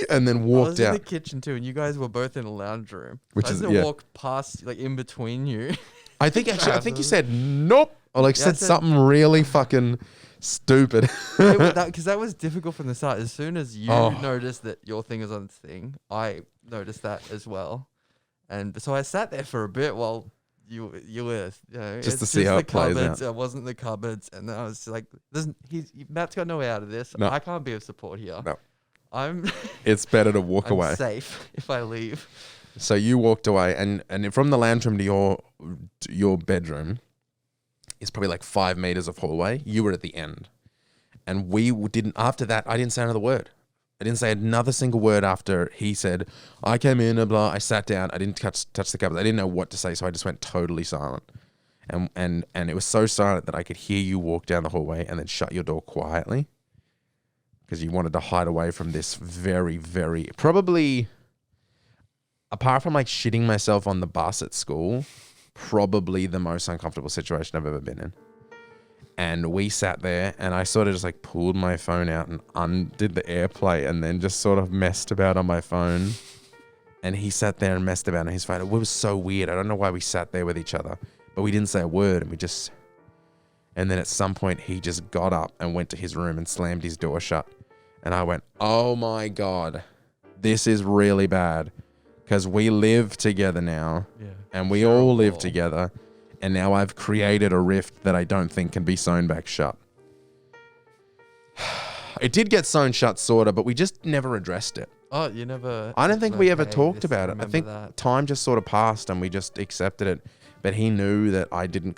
and then walked out. I was in the kitchen too, and you guys were both in a lounge room. Which I is, didn't walk past, like in between you. I think you said nope, or like said something really fucking stupid. Because that was difficult from the start. As soon as you noticed that your thing was on its thing, I noticed that as well. And so I sat there for a bit while you were, just to see how it plays out. It wasn't the cupboards, and then I was like, Matt's got no way out of this. No. I can't be of support here. No. I'm it's better to walk away. Safe if I leave. So you walked away, and from the lounge room to your bedroom is probably like 5 meters of hallway. You were at the end, and we didn't. After that, I didn't say another word. I didn't say another single word after he said, I came in, blah, I sat down, I didn't touch the cupboards. I didn't know what to say, so I just went totally silent. And it was so silent that I could hear you walk down the hallway and then shut your door quietly because you wanted to hide away from this very, very, probably, apart from like shitting myself on the bus at school, probably the most uncomfortable situation I've ever been in. And we sat there and I sort of just like pulled my phone out and undid the AirPlay and then just sort of messed about on my phone. And he sat there and messed about on his phone. It was so weird. I don't know why we sat there with each other, but we didn't say a word and then at some point he just got up and went to his room and slammed his door shut. And I went, oh my God, this is really bad because we live together now and we all live together. And now I've created a rift that I don't think can be sewn back shut. It did get sewn shut, sorta, but we just never addressed it. Oh, you never. I don't think like, we ever hey, talked this- about it. I remember think that. time just sort of passed and we just accepted it. But he knew that I didn't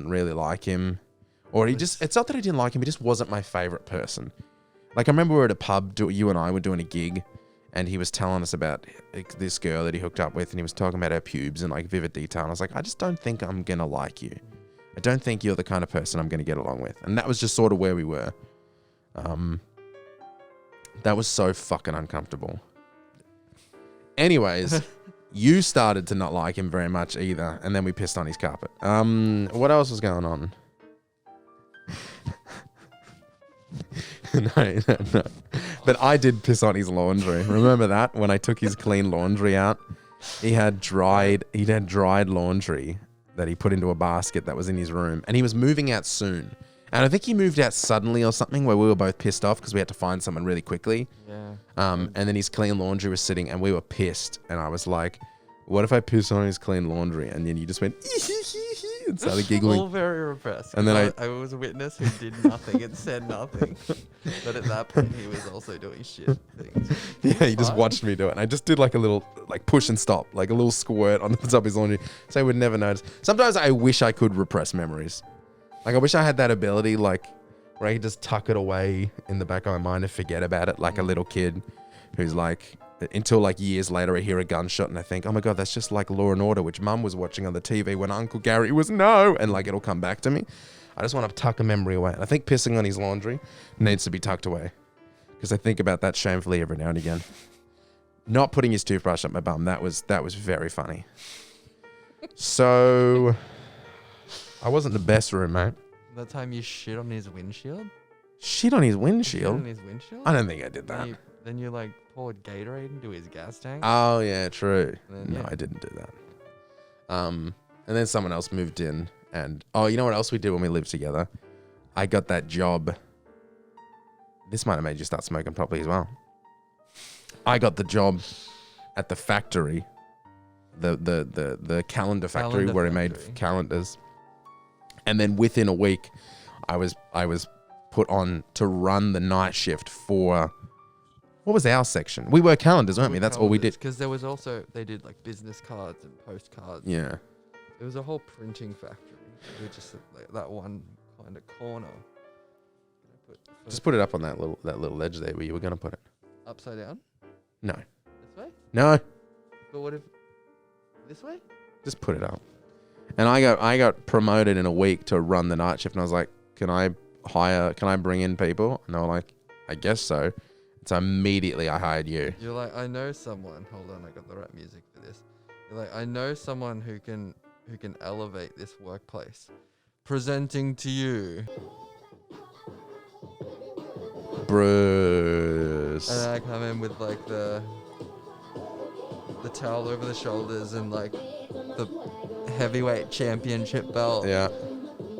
really like him. Or it's not that I didn't like him, he just wasn't my favorite person. Like, I remember we were at a pub, you and I were doing a gig, and he was telling us about this girl that he hooked up with, and he was talking about her pubes in like vivid detail. And I was like, I just don't think I'm going to like you. I don't think you're the kind of person I'm going to get along with. And that was just sort of where we were. That was so fucking uncomfortable. Anyways, you started to not like him very much either, and then we pissed on his carpet. What else was going on? No. But I did piss on his laundry. Remember that? When I took his clean laundry out, he had dried laundry that he put into a basket that was in his room, and he was moving out soon. And I think he moved out suddenly or something where we were both pissed off because we had to find someone really quickly. Yeah. And then his clean laundry was sitting and we were pissed. And I was like, what if I piss on his clean laundry? And then you just went, and started giggling. All very repressed. And then I was a witness who did nothing and said nothing. But at that point, he was also doing shit things. Yeah, he just watched me do it. And I just did like a little like push and stop, like a little squirt on the top of his laundry. So he would never notice. Sometimes I wish I could repress memories. Like, I wish I had that ability, like, where I could just tuck it away in the back of my mind and forget about it, like a little kid who's like, until like years later I hear a gunshot and I think, oh my God, that's just like Law and Order, which Mum was watching on the TV when Uncle Gary was and like it'll come back to me. I just want to tuck a memory away. And I think pissing on his laundry needs to be tucked away because I think about that shamefully every now and again. Not putting his toothbrush up my bum, that was very funny. So... I wasn't the best roommate. That time you shit on his windshield? Shit on his Shit windshield? on his windshield? I don't think I did that. Then you like poured Gatorade into his gas tank? Oh, yeah, true. Then, No, yeah. I didn't do that. And then someone else moved in. And, oh, you know what else we did when we lived together? I got that job. This might have made you start smoking properly as well. I got the job at the factory. The calendar factory where he made calendars. And then within a week, I was put on to run the night shift for, what was our section? We were calendars, weren't we? That's all we did. Because there was also, they did like business cards and postcards. Yeah. It was a whole printing factory. We just like that one kind of corner. Just put it up on that little ledge there where you were going to put it. Upside down? No. This way? No. But what if, this way? Just put it up. And I got promoted in a week to run the night shift, and I was like, can I bring in people? And they were like, I guess so. So immediately I hired you. You're like, I know someone. Hold on, I got the right music for this. You're like, I know someone who can elevate this workplace. Presenting to you. Bruce. And I come in with like the towel over the shoulders and like the heavyweight championship belt. Yeah.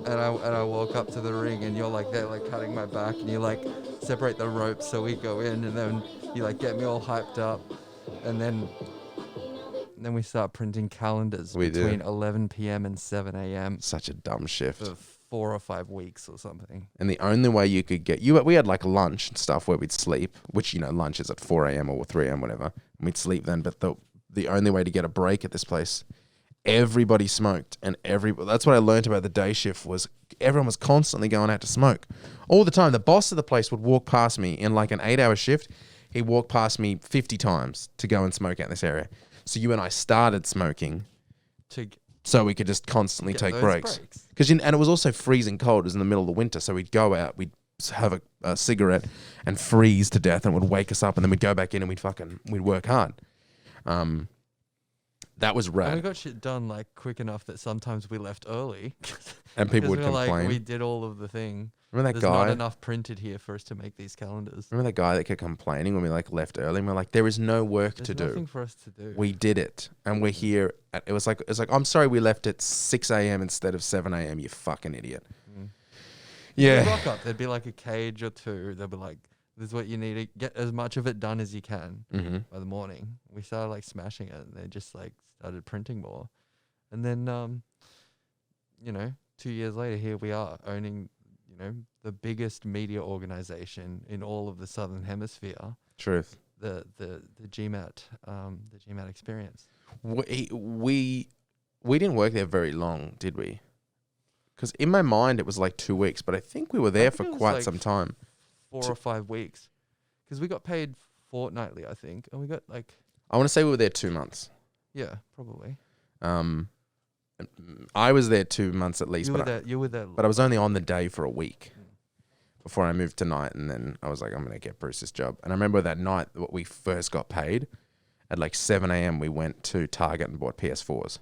And I walk up to the ring and you're like there like cutting my back and you like separate the ropes so we go in and then you like get me all hyped up and then we start printing calendars between 11 p.m. and 7 a.m. Such a dumb shift. for 4 or 5 weeks or something. And the only way you could get we had like lunch and stuff where we'd sleep, which lunch is at 4 a.m. or 3 a.m. whatever. And we'd sleep then, but the only way to get a break at this place, everybody smoked, and that's what I learned about the day shift was everyone was constantly going out to smoke all the time. The boss of the place would walk past me in like an 8-hour shift. He'd walk past me 50 times to go and smoke out in this area. So you and I started smoking so we could just constantly take breaks. And it was also freezing cold. It was in the middle of the winter, so we'd go out, we'd have a cigarette and freeze to death, and it would wake us up, and then we'd go back in and we'd work hard. That was rad. And we got shit done like quick enough that sometimes we left early. And people would complain. Like, we did all of the thing. Remember that There's guy? not enough printed here for us to make these calendars. Remember that guy that kept complaining when we like left early? And we're like, there is no work There's to do. nothing for us to do. We did it, and we're here. It was like I'm sorry we left at 6 a.m. instead of 7 a.m. You fucking idiot. We'd Yeah. rock up. There'd be like a cage or two. They'd be like, "This is what you need to get as much of it done as you can Mm-hmm. by the morning." We started like smashing it, and they just like started printing more. And then, 2 years later, here we are owning, the biggest media organization in all of the Southern Hemisphere, Truth. the GMat, the GMat experience. We didn't work there very long, did we? Because in my mind it was like 2 weeks, but I think we were there for think it was quite like some time. 4 or 5 weeks, because we got paid fortnightly, I think, and we got like I want to say we were there 2 months. yeah, probably. I was there 2 months at least, You were there, but I was only on the day for a week before I moved to night, and then I was like, I'm gonna get Bruce this job. And I remember that night what we first got paid at like 7 a.m. We went to Target and bought PS4s,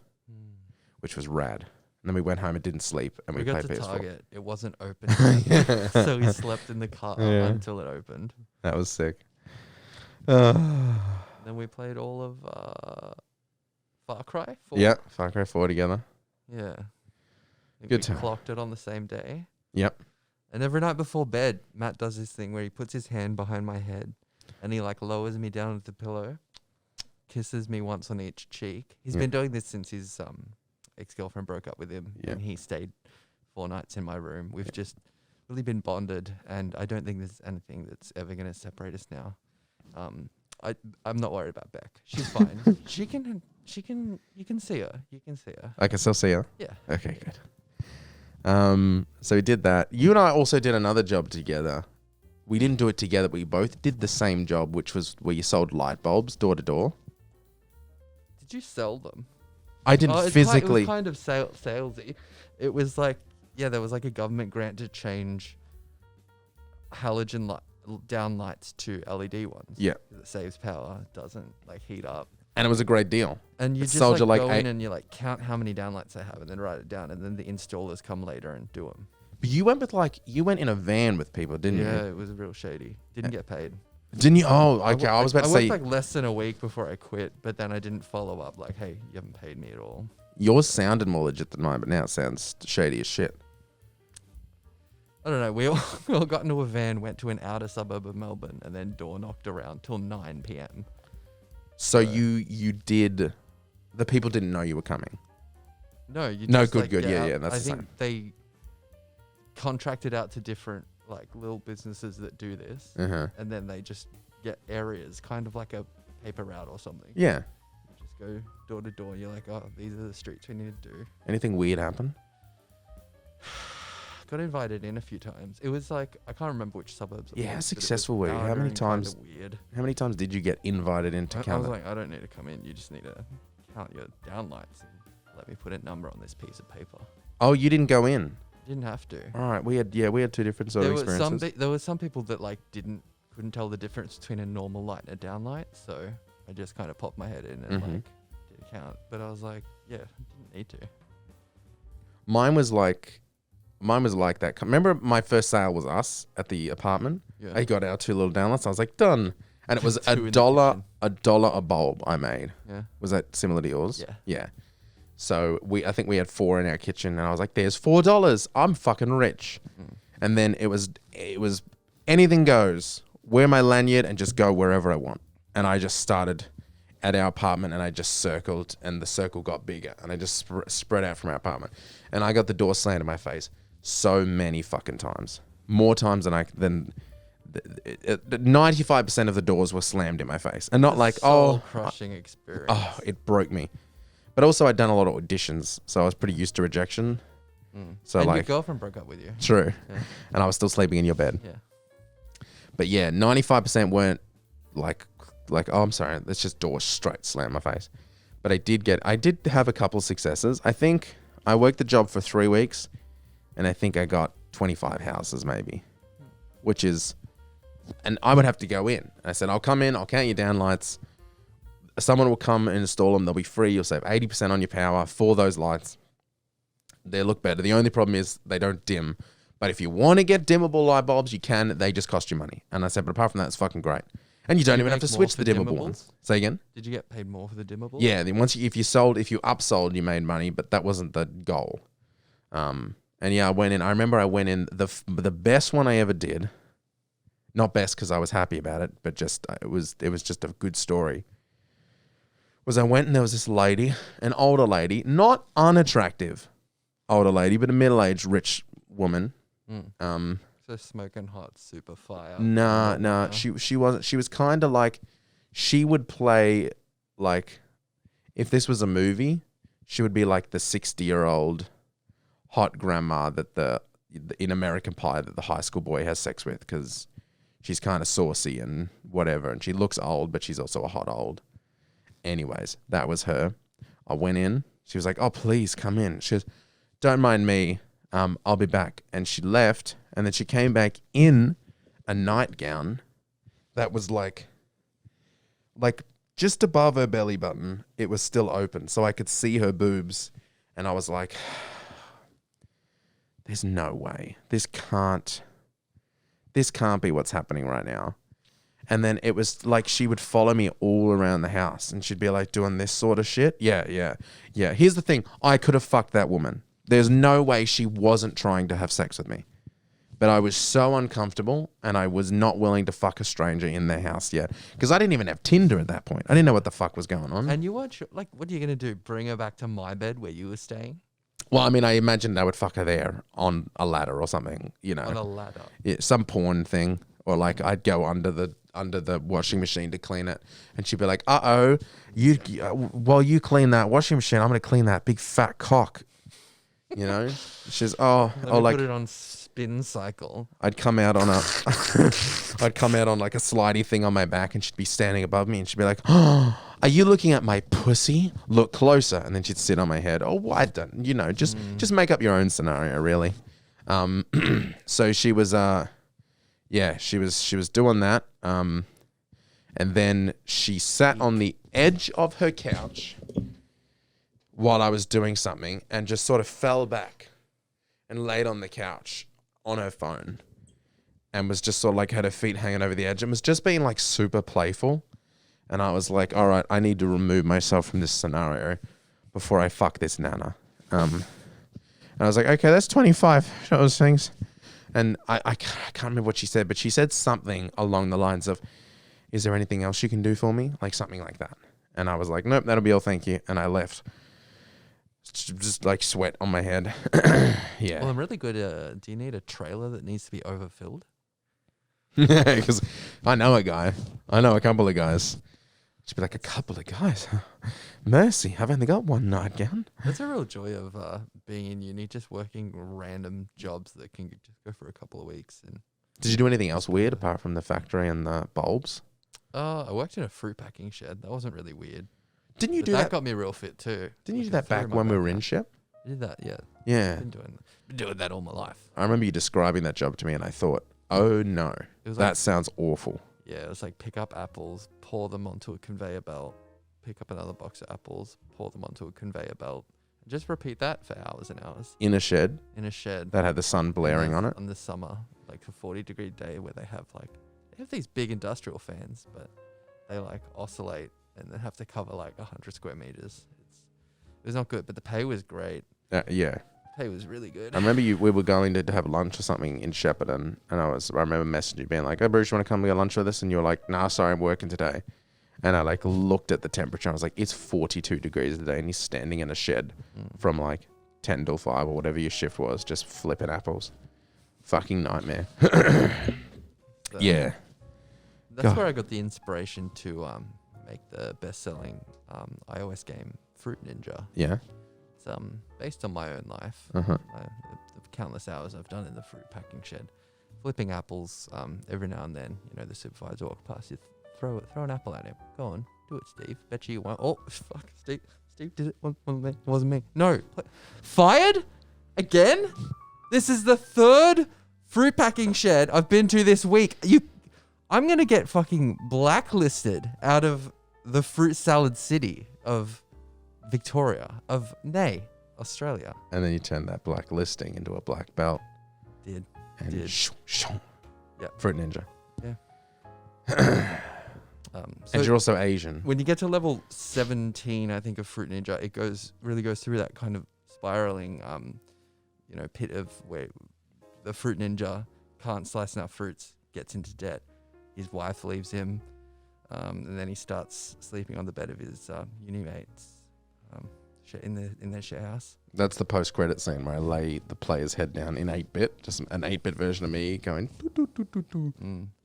which was rad. And then we went home and didn't sleep, and we got played to PS4. Target. It wasn't open yet, so we slept in the car until it opened. That was sick. Then we played all of Far Cry 4. Yeah, Far Cry 4 together. Yeah. Good we time. clocked it on the same day. Yep. And every night before bed, Matt does this thing where he puts his hand behind my head and he like lowers me down with the pillow, kisses me once on each cheek. He's been doing this since his ex-girlfriend broke up with him, and he stayed 4 nights in my room. We've just really been bonded, and I don't think there's anything that's ever going to separate us now. I'm not worried about Beck. She's fine. You can see her. You can see her. I can still see her. Yeah. Okay, good. So we did that. You and I also did another job together. We didn't do it together, but we both did the same job, which was where you sold light bulbs door to door. Did you sell them? I didn't physically. It was kind of salesy. It was like, there was like a government grant to change halogen down lights to LED ones. Yeah. It saves power, doesn't like heat up. And it was a great deal. And you It just sold you like like go in 8 and you like count how many downlights they have and then write it down, and then the installers come later and do them. But you went in a van with people, didn't Yeah, you? it was real shady. Didn't get paid. Didn't you? Oh, okay. I was about to say worked like less than a week before I quit, but then I didn't follow up. Like, hey, you haven't paid me at all. yours sounded more legit than mine, but now it sounds shady as shit. I don't know. We all got into a van, went to an outer suburb of Melbourne, and then door knocked around till 9 p.m. So you did. The people didn't know you were coming. No, you. No, just, good, like, good. get Yeah, out. yeah, that's I the think same. they contracted out to different like little businesses that do this, Uh-huh. and then they just get areas, kind of like a paper route or something. Yeah. You just go door to door. You're like, oh, these are the streets we need to do. Anything weird happen? Got invited in a few times. It was like, I can't remember which suburbs. Yeah, how but it was successful were you? How louder many and kinda times? Weird. How many times did you get invited into I was Canada? like, I don't need to come in. You just need to count your downlights and let me put a number on this piece of paper. Oh, you didn't go in. Didn't have to. All right, we had two different sort of experiences. There were some people that like couldn't tell the difference between a normal light and a downlight, so I just kind of popped my head in and Mhm. like did a count. But I was like, yeah, didn't need to. Mine was like that. Remember, my first sale was us at the apartment. Yeah. I got our 2 little downlights. I was like, done. And it was Two in the $1 kitchen. a bulb I made. Yeah. Was that similar to yours? Yeah. Yeah. So I think we had 4 in our kitchen, and I was like, "There's $4. I'm fucking rich." And then it was anything goes. Wear my lanyard and just go wherever I want. And I just started at our apartment, and I just circled, and the circle got bigger, and I just spread out from our apartment, and I got the door slammed in my face so many fucking times, more times than 95% of the doors were slammed in my face, and not like crushing experience. Oh, it broke me. But also, I'd done a lot of auditions, so I was pretty used to rejection. So and your like, girlfriend broke up with you. true. Yeah. And I was still sleeping in your bed. Yeah. But yeah, 95% weren't like, oh, I'm sorry, that's just door straight slam in my face. But I did have a couple of successes. I think I worked the job for 3 weeks, and I think I got 25 houses maybe, which is, and I would have to go in. I said, I'll come in, I'll count your downlights. Someone will come and install them. They'll be free. You'll save 80% on your power for those lights. They look better. The only problem is they don't dim. But if you want to get dimmable light bulbs, you can. They just cost you money. And I said, but apart from that, it's fucking great. And you don't even have to make more switch for the dimmable dimmables? ones. Say again? Did you get paid more for the dimmable? Yeah. Then if you upsold, you made money, but that wasn't the goal. And yeah, I went in. I remember I went in the best one I ever did. Not best because I was happy about it, but just it was just a good story. Was I went and there was this lady, an older lady, not unattractive older lady, but a middle-aged rich woman, So smoking hot, super fire. Nah, Yeah. she wasn't. She was kind of like, she would play like, if this was a movie, she would be like the 60-year-old hot grandma that in American Pie that the high school boy has sex with, because she's kind of saucy and whatever, and she looks old, but she's also a hot old. Anyways, that was her. I went in. She was like, "Oh, please come in." She goes, "Don't mind me. I'll be back." And she left, and then she came back in a nightgown that was like just above her belly button. It was still open, so I could see her boobs, and I was like, "There's no way. This can't be what's happening right now." And then it was like she would follow me all around the house, and she'd be like doing this sort of shit. Yeah. Here's the thing. I could have fucked that woman. There's no way she wasn't trying to have sex with me. But I was so uncomfortable, and I was not willing to fuck a stranger in their house yet. Because I didn't even have Tinder at that point. I didn't know what the fuck was going on. And you weren't sure, like, what are you going to do? Bring her back to my bed where you were staying? Well, I mean, I imagined I would fuck her there on a ladder or something, you know. On a ladder. Yeah, some porn thing. Or like I'd go under the washing machine to clean it, and she'd be like, "Uh-oh, while you clean that washing machine, I'm gonna clean that big fat cock." You know? She's Let me put it on spin cycle. I'd come out on I'd come out on like a slidey thing on my back, and she'd be standing above me, and she'd be like, "Oh, are you looking at my pussy? Look closer." And then she'd sit on my head. Oh, I don't, you know, just make up your own scenario, really. So she was she was doing that. And then she sat on the edge of her couch while I was doing something, and just sort of fell back and laid on the couch on her phone, and was just sort of like had her feet hanging over the edge, and was just being like super playful. And I was like, all right, I need to remove myself from this scenario before I fuck this nana. And I was like, okay, that's 25 those things. And I can't remember what she said, but she said something along the lines of, "Is there anything else you can do for me?" Like something like that. And I was like, "Nope, that'll be all, thank you." And I left. Just like sweat on my head. Yeah. Well, I'm really good. Do you need a trailer that needs to be overfilled? Because I know a guy. I know a couple of guys. She'd be like, "A couple of guys? Mercy, I've only got one nightgown." That's a real joy of being in uni, just working random jobs that can just go for a couple of weeks. And Did you do anything else weird apart from the factory and the bulbs? I worked in a fruit packing shed. That wasn't really weird. Didn't you But do that? that? got me real fit too. Didn't you I do could that throw back my when we were backpack. in SHIP? I did that, yeah. Yeah. Been doing that all my life. I remember you describing that job to me, and I thought, oh no, It was that like, sounds awful. yeah, it was like pick up apples, pour them onto a conveyor belt, pick up another box of apples, pour them onto a conveyor belt, and just repeat that for hours and hours In a shed in a shed. that had the sun blaring on it. On the summer, like a 40-degree day where they have these big industrial fans, but they like oscillate and they have to cover like 100 square meters. It was not good, but the pay was great. Yeah. Pay was really good. I remember we were going to have lunch or something in Shepparton, and I remember messaging you being like, "Oh, Bruce, you want to come get lunch with us?" And you were like, "Nah, sorry, I'm working today." And I like looked at the temperature, and I was like, "It's 42 degrees today," and he's standing in a shed from like 10 till 5 or whatever your shift was, just flipping apples. Fucking nightmare. Yeah. That's God. where I got the inspiration to make the best-selling iOS game Fruit Ninja. Yeah. It's based on my own life. Uh-huh. The countless hours I've done in the fruit packing shed, flipping apples. Every now and then, the supervisor walk past you, throw an apple at him. Go on, do it, Steve. Bet you won't. Oh, fuck, Steve did it. It wasn't me. No, fired again. This is the third fruit packing shed I've been to this week. I'm gonna get fucking blacklisted out of the fruit salad city of Victoria, Australia. And then you turned that black listing into a black belt. Did. And Yeah. Fruit Ninja. Yeah. So And you're also Asian. when you get to level 17, I think, of Fruit Ninja, it really goes through that kind of spiraling, pit of where the Fruit Ninja can't slice enough fruits, gets into debt. His wife leaves him, and then he starts sleeping on the bed of his uni mates. in their share house. That's the post-credit scene where I lay the player's head down in 8-bit, just an 8-bit version of me going.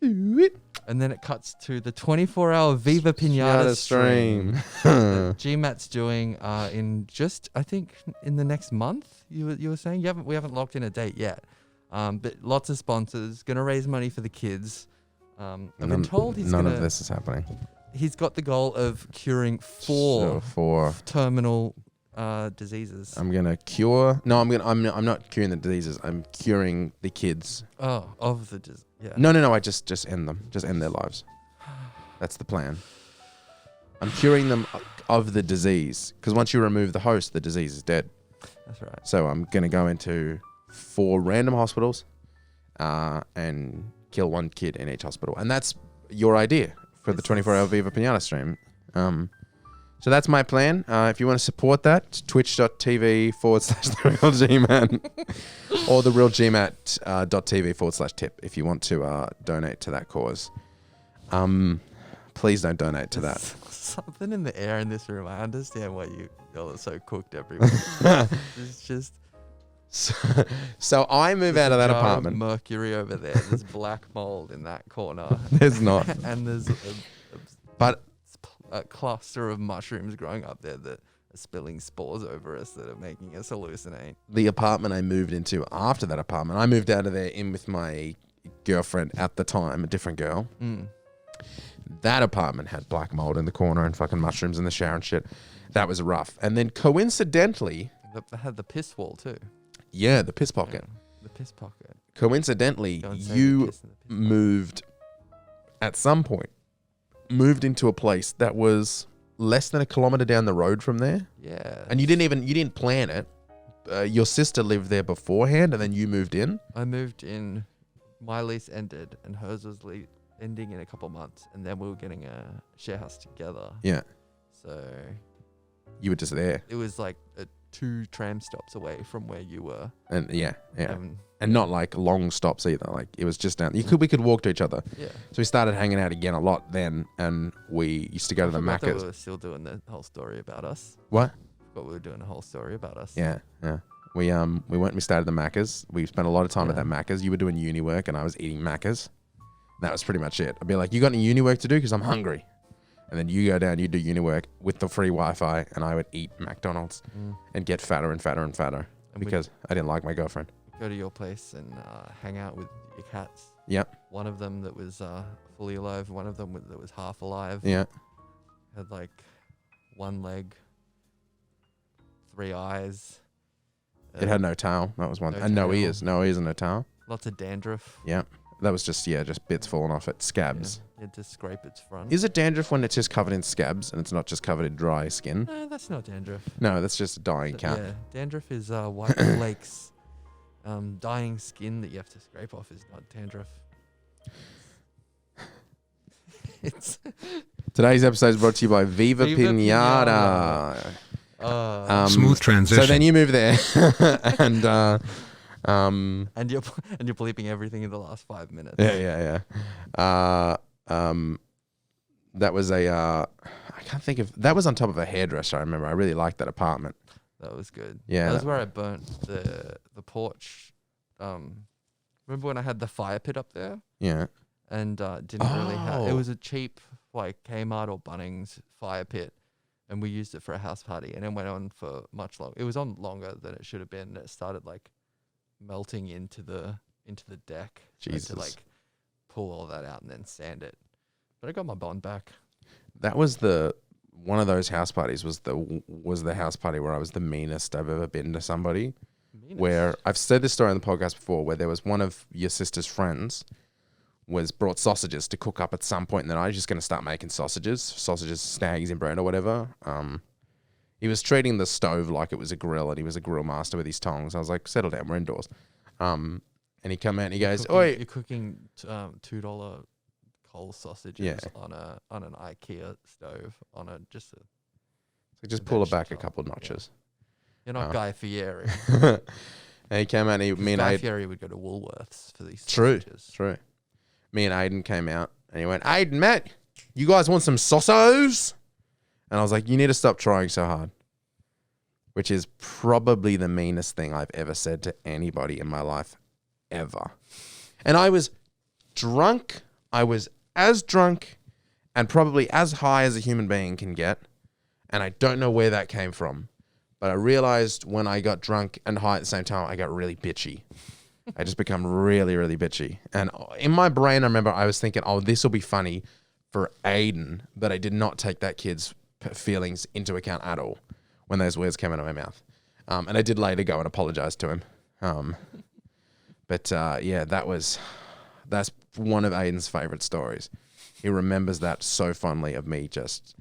And then it cuts to the 24-hour Viva Pinata stream that GMat's doing in just, I think, in the next month. You were saying we haven't locked in a date yet, but lots of sponsors gonna raise money for the kids. I've been told none of this is happening. He's got the goal of curing four terminal diseases. I'm gonna cure. No, I'm not curing the diseases. I'm curing the kids. Oh, of the disease. Yeah. No. I just end them. Just end their lives. That's the plan. I'm curing them of the disease because once you remove the host, the disease is dead. That's right. So I'm gonna go into 4 random hospitals, and kill 1 kid in each hospital, and that's your idea for the 24-hour Viva Pinata stream. So that's my plan. If you want to support that, it's twitch.tv/therealgmat or therealgmat.tv/tip if you want to donate to that cause. Please don't donate to that. Something in the air in this room. I understand why y'all are so cooked everywhere. It's just So I move out of that apartment. Mercury over there. There's black mold in that corner. There's not. And there's But a cluster of mushrooms growing up there that are spilling spores over us that are making us hallucinate. the apartment I moved into after that apartment, I moved out of there in with my girlfriend at the time, a different girl. That apartment had black mold in the corner and fucking mushrooms in the shower and shit. That was rough. And then coincidentally, They had the piss wall too. yeah, the piss pocket. Yeah, the piss pocket. Coincidentally, Don't say the you piss in the piss moved at some point, moved into a place that was less than a kilometer down the road from there. Yeah. And you didn't plan it. Your sister lived there beforehand and then you moved in. I moved in, my lease ended and hers was ending in a couple months, and then we were getting a share house together. Yeah. So You were just there. it was like 2 tram stops away from where you were. And yeah. Um, And not like long stops either. Like it was just down. We could walk to each other. yeah. So we started hanging out again a lot then, and we used to go to the Forgot that Macca's. we were still doing the whole story about us. What? But we were doing a whole story about us. Yeah. We went and we started the Macca's. We spent a lot of time at that Macca's. You were doing uni work and I was eating Macca's. That was pretty much it. I'd be like, you got any uni work to do? Because I'm hungry. And then you go down, you do uni work with the free Wi-Fi, and I would eat McDonald's and get fatter and fatter and fatter And because I didn't like my girlfriend. Go to your place and hang out with your cats. Yep. One of them that was fully alive, one of them that was half alive. Yeah. Had like 1 leg, 3 eyes. It had no tail. That was one. No And no tail. ears. No ears and no tail. Lots of dandruff. Yeah. That was just bits falling off it. Scabs. You had to scrape its front. Is it dandruff when it's just covered in scabs and it's not just covered in dry skin? No, that's not dandruff. No, that's just a dying cat. Yeah, dandruff is white flakes. Dying skin that you have to scrape off is not dandruff. It's Today's episode is brought to you by Viva, Viva Pinata. Smooth transition. So then you move there, and and you're bleeping everything in the last 5 minutes. yeah. That was I can't think of. That was on top of a hairdresser. I remember. I really liked that apartment. That was good. Yeah, that was where I burnt the porch. Remember when I had the fire pit up there Yeah. and didn't really have. It Oh. was a cheap like Kmart or Bunnings fire pit, and we used it for a house party, and it went on for much longer. It was on longer than it should have been. It started like melting into the deck. So I had Jesus. to like pull all that out and then sand it. But I got my bond back. That was one of those house parties was the house party where I was the meanest I've ever been to somebody. Meanest. Where I've said this story on the podcast before, where there was one of your sister's friends was brought sausages to cook up at some point in the night. He's just going to start making sausages, snags in bread or whatever. He was treating the stove like it was a grill, and he was a grill master with his tongs. I was like, settle down, we're indoors. And he come out and he goes, "Oi!" You're cooking $2 coal sausages Yeah. on an IKEA stove on a just a. So just pull it back a vegetable. couple notches. You're not Guy Fieri. And he came out and me and Guy Aiden. Fieri would go to Woolworths for these True. sausages. True. Me and Aiden came out and he went, "Aiden, Matt, you guys want some sausos?" And I was like, "You need to stop trying so hard." which is probably the meanest thing I've ever said to anybody in my life, ever. And I was drunk. I was as drunk and probably as high as a human being can get. And I don't know where that came from. But I realized when I got drunk and high at the same time, I got really bitchy. I just become really, really bitchy. And in my brain, I remember I was thinking, oh, this will be funny for Aiden. But I did not take that kid's feelings into account at all when those words came out of my mouth. And I did later go and apologize to him. But yeah, that's one of Aiden's favorite stories. He remembers that so fondly of me just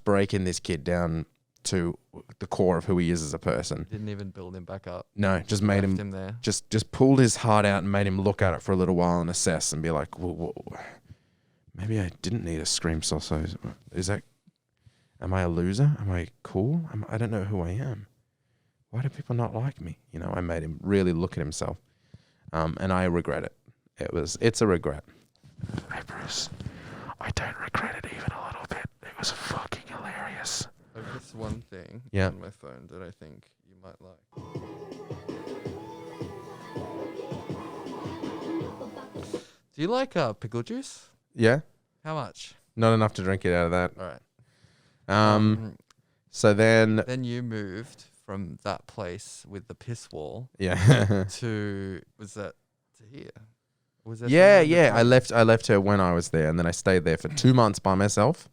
breaking this kid down to the core of who he is as a person. Didn't even build him back up. No, just made Left him there. just pulled his heart out and made him look at it for a little while and assess and be like, whoa, maybe I didn't need a scream sausage. Am I a loser? Am I cool? I don't know who I am. Why do people not like me? You know, I made him really look at himself. And I regret it. It's a regret. Hey, Bruce, I don't regret it even a little bit. It was fucking hilarious. I've just one thing Yeah. on my phone that I think you might like. Do you like pickle juice? Yeah? How much? Not enough to drink it out of that. All right. So then, Then you moved from that place with the piss wall yeah. to to here? Was there Yeah, something in yeah. I between? left her when I was there, and then I stayed there for 2 months by myself,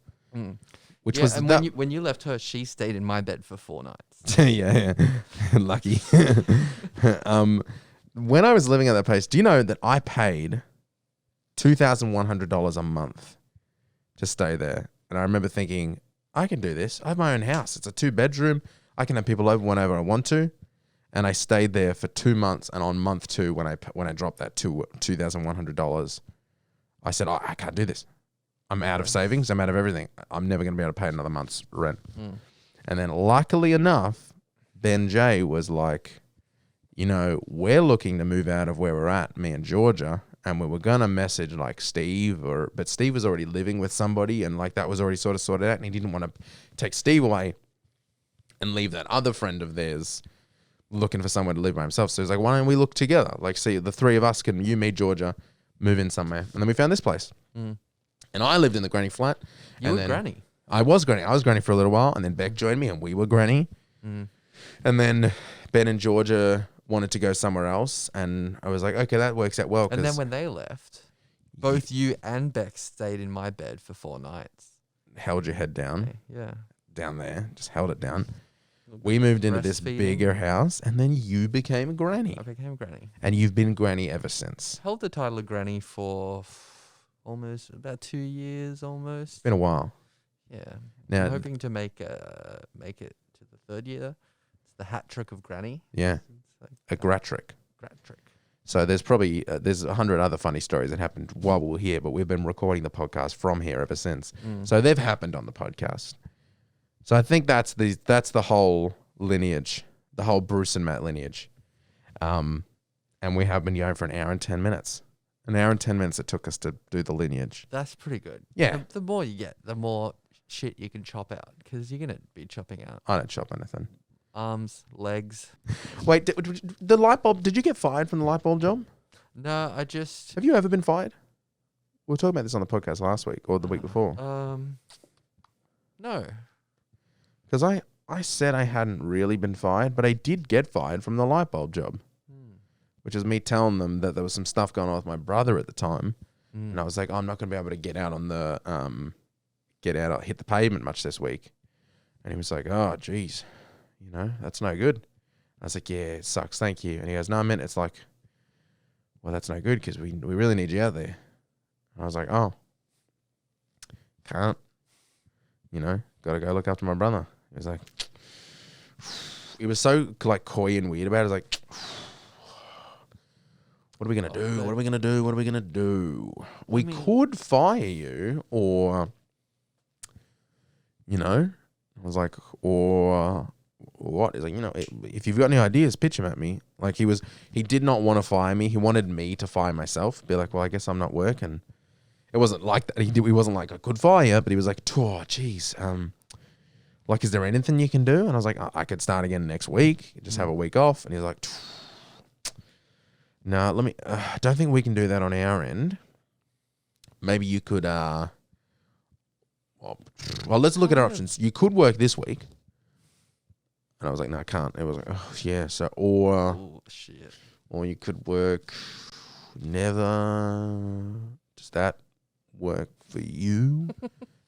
which Yeah, was and that. when you left her, she stayed in my bed for 4 nights. Yeah. Lucky. When I was living at that place, do you know that I paid $2,100 a month to stay there? And I remember thinking, I can do this. I have my own house. It's a 2-bedroom. I can have people over whenever I want to. And I stayed there for 2 months. And on month 2, when I dropped that $2,100, I said, I can't do this. I'm out of savings. I'm out of everything. I'm never going to be able to pay another month's rent. And then luckily enough, Ben J was like, you know, we're looking to move out of where we're at, me and Georgia. And we were going to message like Steve, but Steve was already living with somebody. And like that was already sort of sorted out. And he didn't want to take Steve away and leave that other friend of theirs looking for someone to live by himself. So he's like, why don't we look together? Like, see, the three of us you, me, Georgia, move in somewhere. And then we found this place. And I lived in the granny flat. You were granny. I was granny. I was granny for a little while. And then Beck joined me and we were granny. And then Ben and Georgia wanted to go somewhere else. And I was like, okay, that works out well. And then when they left, both you and Beck stayed in my bed for 4 nights. held your head down. Yeah. Down there. Just held it down. We moved into this Breastfeeding. bigger house, and then you became a granny. I became granny. And you've been granny ever since. Held the title of granny for almost about 2 years almost. It's been a while. Yeah. Now, I'm hoping to make it to the 3rd year. It's the hat trick of granny. yeah, It's like a gratrick. grat trick. So there's probably there's 100 other funny stories that happened while we were here, but we've been recording the podcast from here ever since. So they've happened on the podcast. So I think that's the whole lineage, the whole Bruce and Matt lineage. And we have been going for an hour and 10 minutes. An hour and 10 minutes it took us to do the lineage. That's pretty good. Yeah. The more you get, the more shit you can chop out because you're gonna be chopping out I don't chop anything. arms, legs. Wait, the light bulb, did you get fired from the light bulb job? No, I just Have you ever been fired? We were talking about this on the podcast last week or the week before. no. Because I said I hadn't really been fired, but I did get fired from the light bulb job, which is me telling them that there was some stuff going on with my brother at the time. And I was like, I'm not going to be able to get out on the, hit the pavement much this week. And he was like, oh, geez, you know, that's no good. I was like, yeah, it sucks. Thank you. And he goes, no, I meant it's like, well, that's no good because we really need you out there. And I was like, oh, can't, you know, got to go look after my brother. He was like, he was so like coy and weird about it. He was like, what are we going to do? What are we going to do? What are we going to do? We could fire you or, you know, I was like, or what? He's like, you know, if you've got any ideas, pitch them at me. Like he did not want to fire me. He wanted me to fire myself. Be like, well, I guess I'm not working. It wasn't like that. He wasn't like, I could fire you, but he was like, oh, geez, Like, is there anything you can do? And I was like, I could start again next week. Just have a week off. And he's like, no, I don't think we can do that on our end. Maybe you could, well, let's look at our options. You could work this week. And I was like, no, I can't. It was like, oh, yeah. So, Oh, shit. or you could work never. Does that work for you?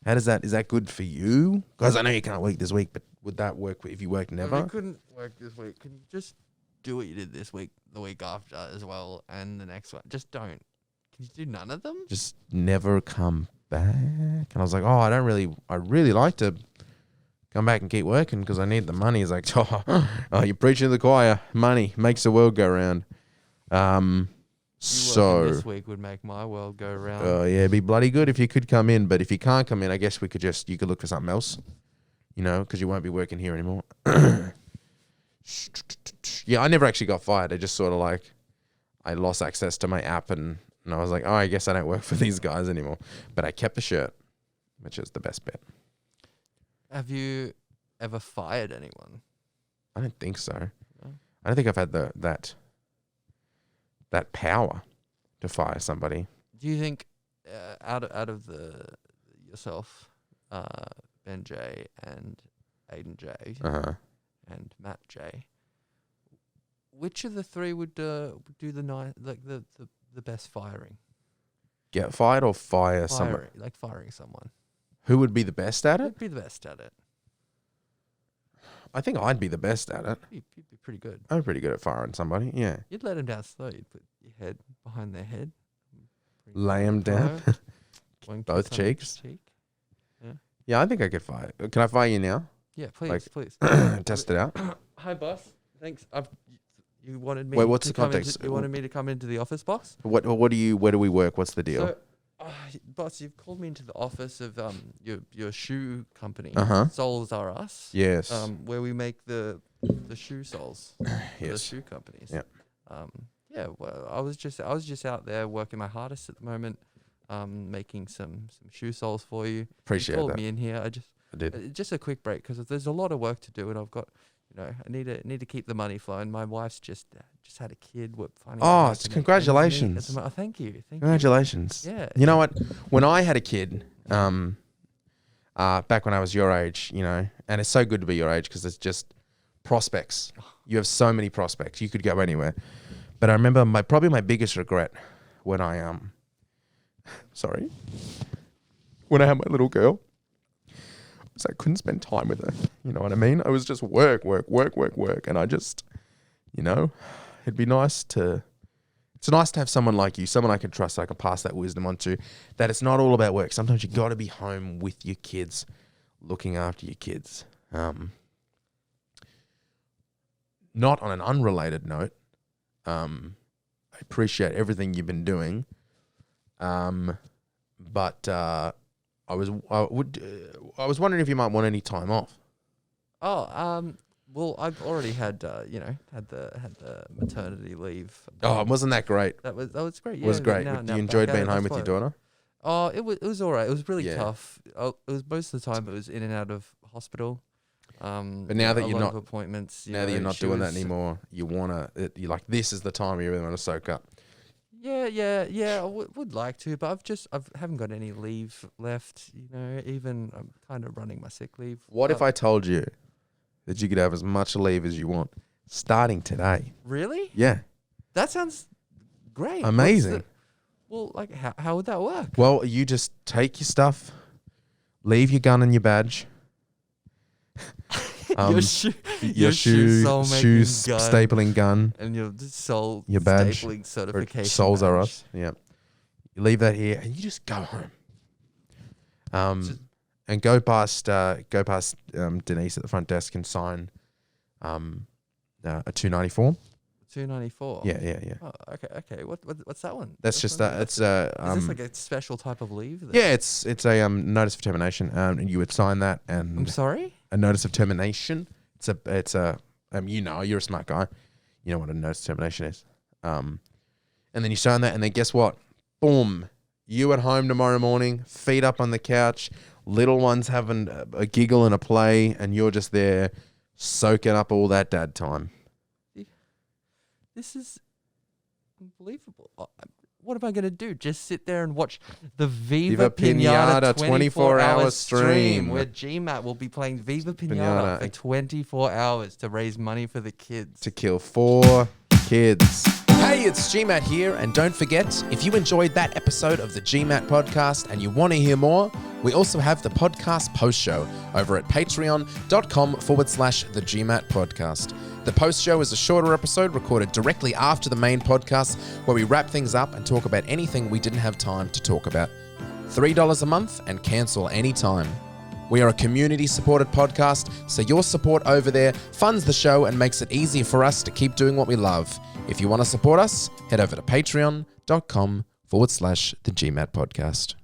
How does that, is that good for you? Because I know you can't work this week, but would that work if you worked If never? you couldn't work this week, can you just do what you did this week, the week after as well, and the next one? Just don't. Can you do none of them? Just never come back. And I was like, oh, I really like to come back and keep working because I need the money. He's like, oh, you're preaching to the choir. Money makes the world go round. So this week would make my world go round. yeah, it'd be bloody good if you could come in. But if you can't come in, I guess you could look for something else, because you won't be working here anymore. Yeah, I never actually got fired. I just sort of like, I lost access to my app and I was like, oh, I guess I don't work for these guys anymore. But I kept the shirt, which is the best bet. Have you ever fired anyone? I don't think so. No? I don't think I've had that power to fire somebody. Do you think out of yourself, Ben J and Aiden J and Matt J, which of the three would do the best firing? Get fired or fire someone? Like firing someone. Who would be the best at it? Who'd be the best at it? I think I'd be the best at it. You'd be pretty good. I'm pretty good at firing somebody. Yeah. You'd let them down slow. You'd put your head behind their head. Lay them down. One Both kiss on each cheeks. cheek. Yeah, I think I could fire. Can I fire you now? Yeah, please, Like- please. Test it out. Hi, boss. Thanks. You wanted me. Wait, what's to the come context? You wanted me to come into the office, boss. Where do we work? What's the deal? So, boss, you've called me into the office of your shoe company, Soles Are Us. Yes. Where we make the shoe soles. For the Yes. shoe companies. Yep. Yeah. Well, I was just out there working my hardest at the moment, making some shoe soles for you. Appreciate You called that. me in here. I did. Just a quick break because there's a lot of work to do, and I've got, I need to keep the money flowing. My wife's just had a kid. We're finding Oh, out to make congratulations. ends meet at the Thank you. Congratulations. Yeah. You know what? When I had a kid, back when I was your age, and it's so good to be your age because it's just prospects. You have so many prospects. You could go anywhere. But I remember probably my biggest regret when I when I had my little girl was I couldn't spend time with her. You know what I mean? I was just work. And I just, it'd be nice to, it's nice to have someone like you, someone I can trust, I can pass that wisdom on to, that it's not all about work. Sometimes you got to be home with your kids, looking after your kids. Not on an unrelated note, I appreciate everything you've been doing. But I was wondering if you might want any time off. Well, I've already had the maternity leave. Oh, wasn't that great? That was great. Yeah, It was great. Now You enjoyed back at being it, home that's with your why- daughter? Oh, it was all right. It was really Yeah. tough. It was most of the time it was in and out of hospital. But now that a you're lot of not- appointments, Now that you're not she doing that was- anymore, you're like, this is the time you really want to soak up. Yeah. I would like to, but I haven't got any leave left. Even I'm kind of running my sick leave. What if I told you that you could have as much leave as you want starting today? Really? Yeah. That sounds great. What's Amazing. Well, like how would that work? Well, you just take your stuff, leave your gun and your badge. Your shoe shoe sole shoe making gun. stapling gun, And your soul your badge, stapling or certification. Soles Are badge. Us. Yeah. You leave that here and you just go home. And go past Denise at the front desk and sign a 294. 294. Yeah. Oh, okay. What's that one? That's just one? it's Is this like a special type of leave? yeah, it's a notice of termination. And you would sign that, I'm and sorry. a notice of termination. It's a you're a smart guy. You know what a notice of termination is. And then you sign that, and then guess what? Boom, You at home tomorrow morning, feet up on the couch, little ones having a giggle and a play, and you're just there soaking up all that dad time. This is unbelievable. What am I going to do? Just sit there and watch the Viva Pinata 24-hour stream where GMat will be playing Viva Pinata for 24 hours to raise money for the kids. To kill 4 kids. Hey, it's GMat here, and don't forget, if you enjoyed that episode of the GMat podcast and you want to hear more, we also have the podcast post show over at patreon.com/the GMat podcast. The post show is a shorter episode recorded directly after the main podcast where we wrap things up and talk about anything we didn't have time to talk about. $3 a month and cancel anytime. We are a community-supported podcast, so your support over there funds the show and makes it easier for us to keep doing what we love. If you want to support us, head over to patreon.com/the GMat podcast.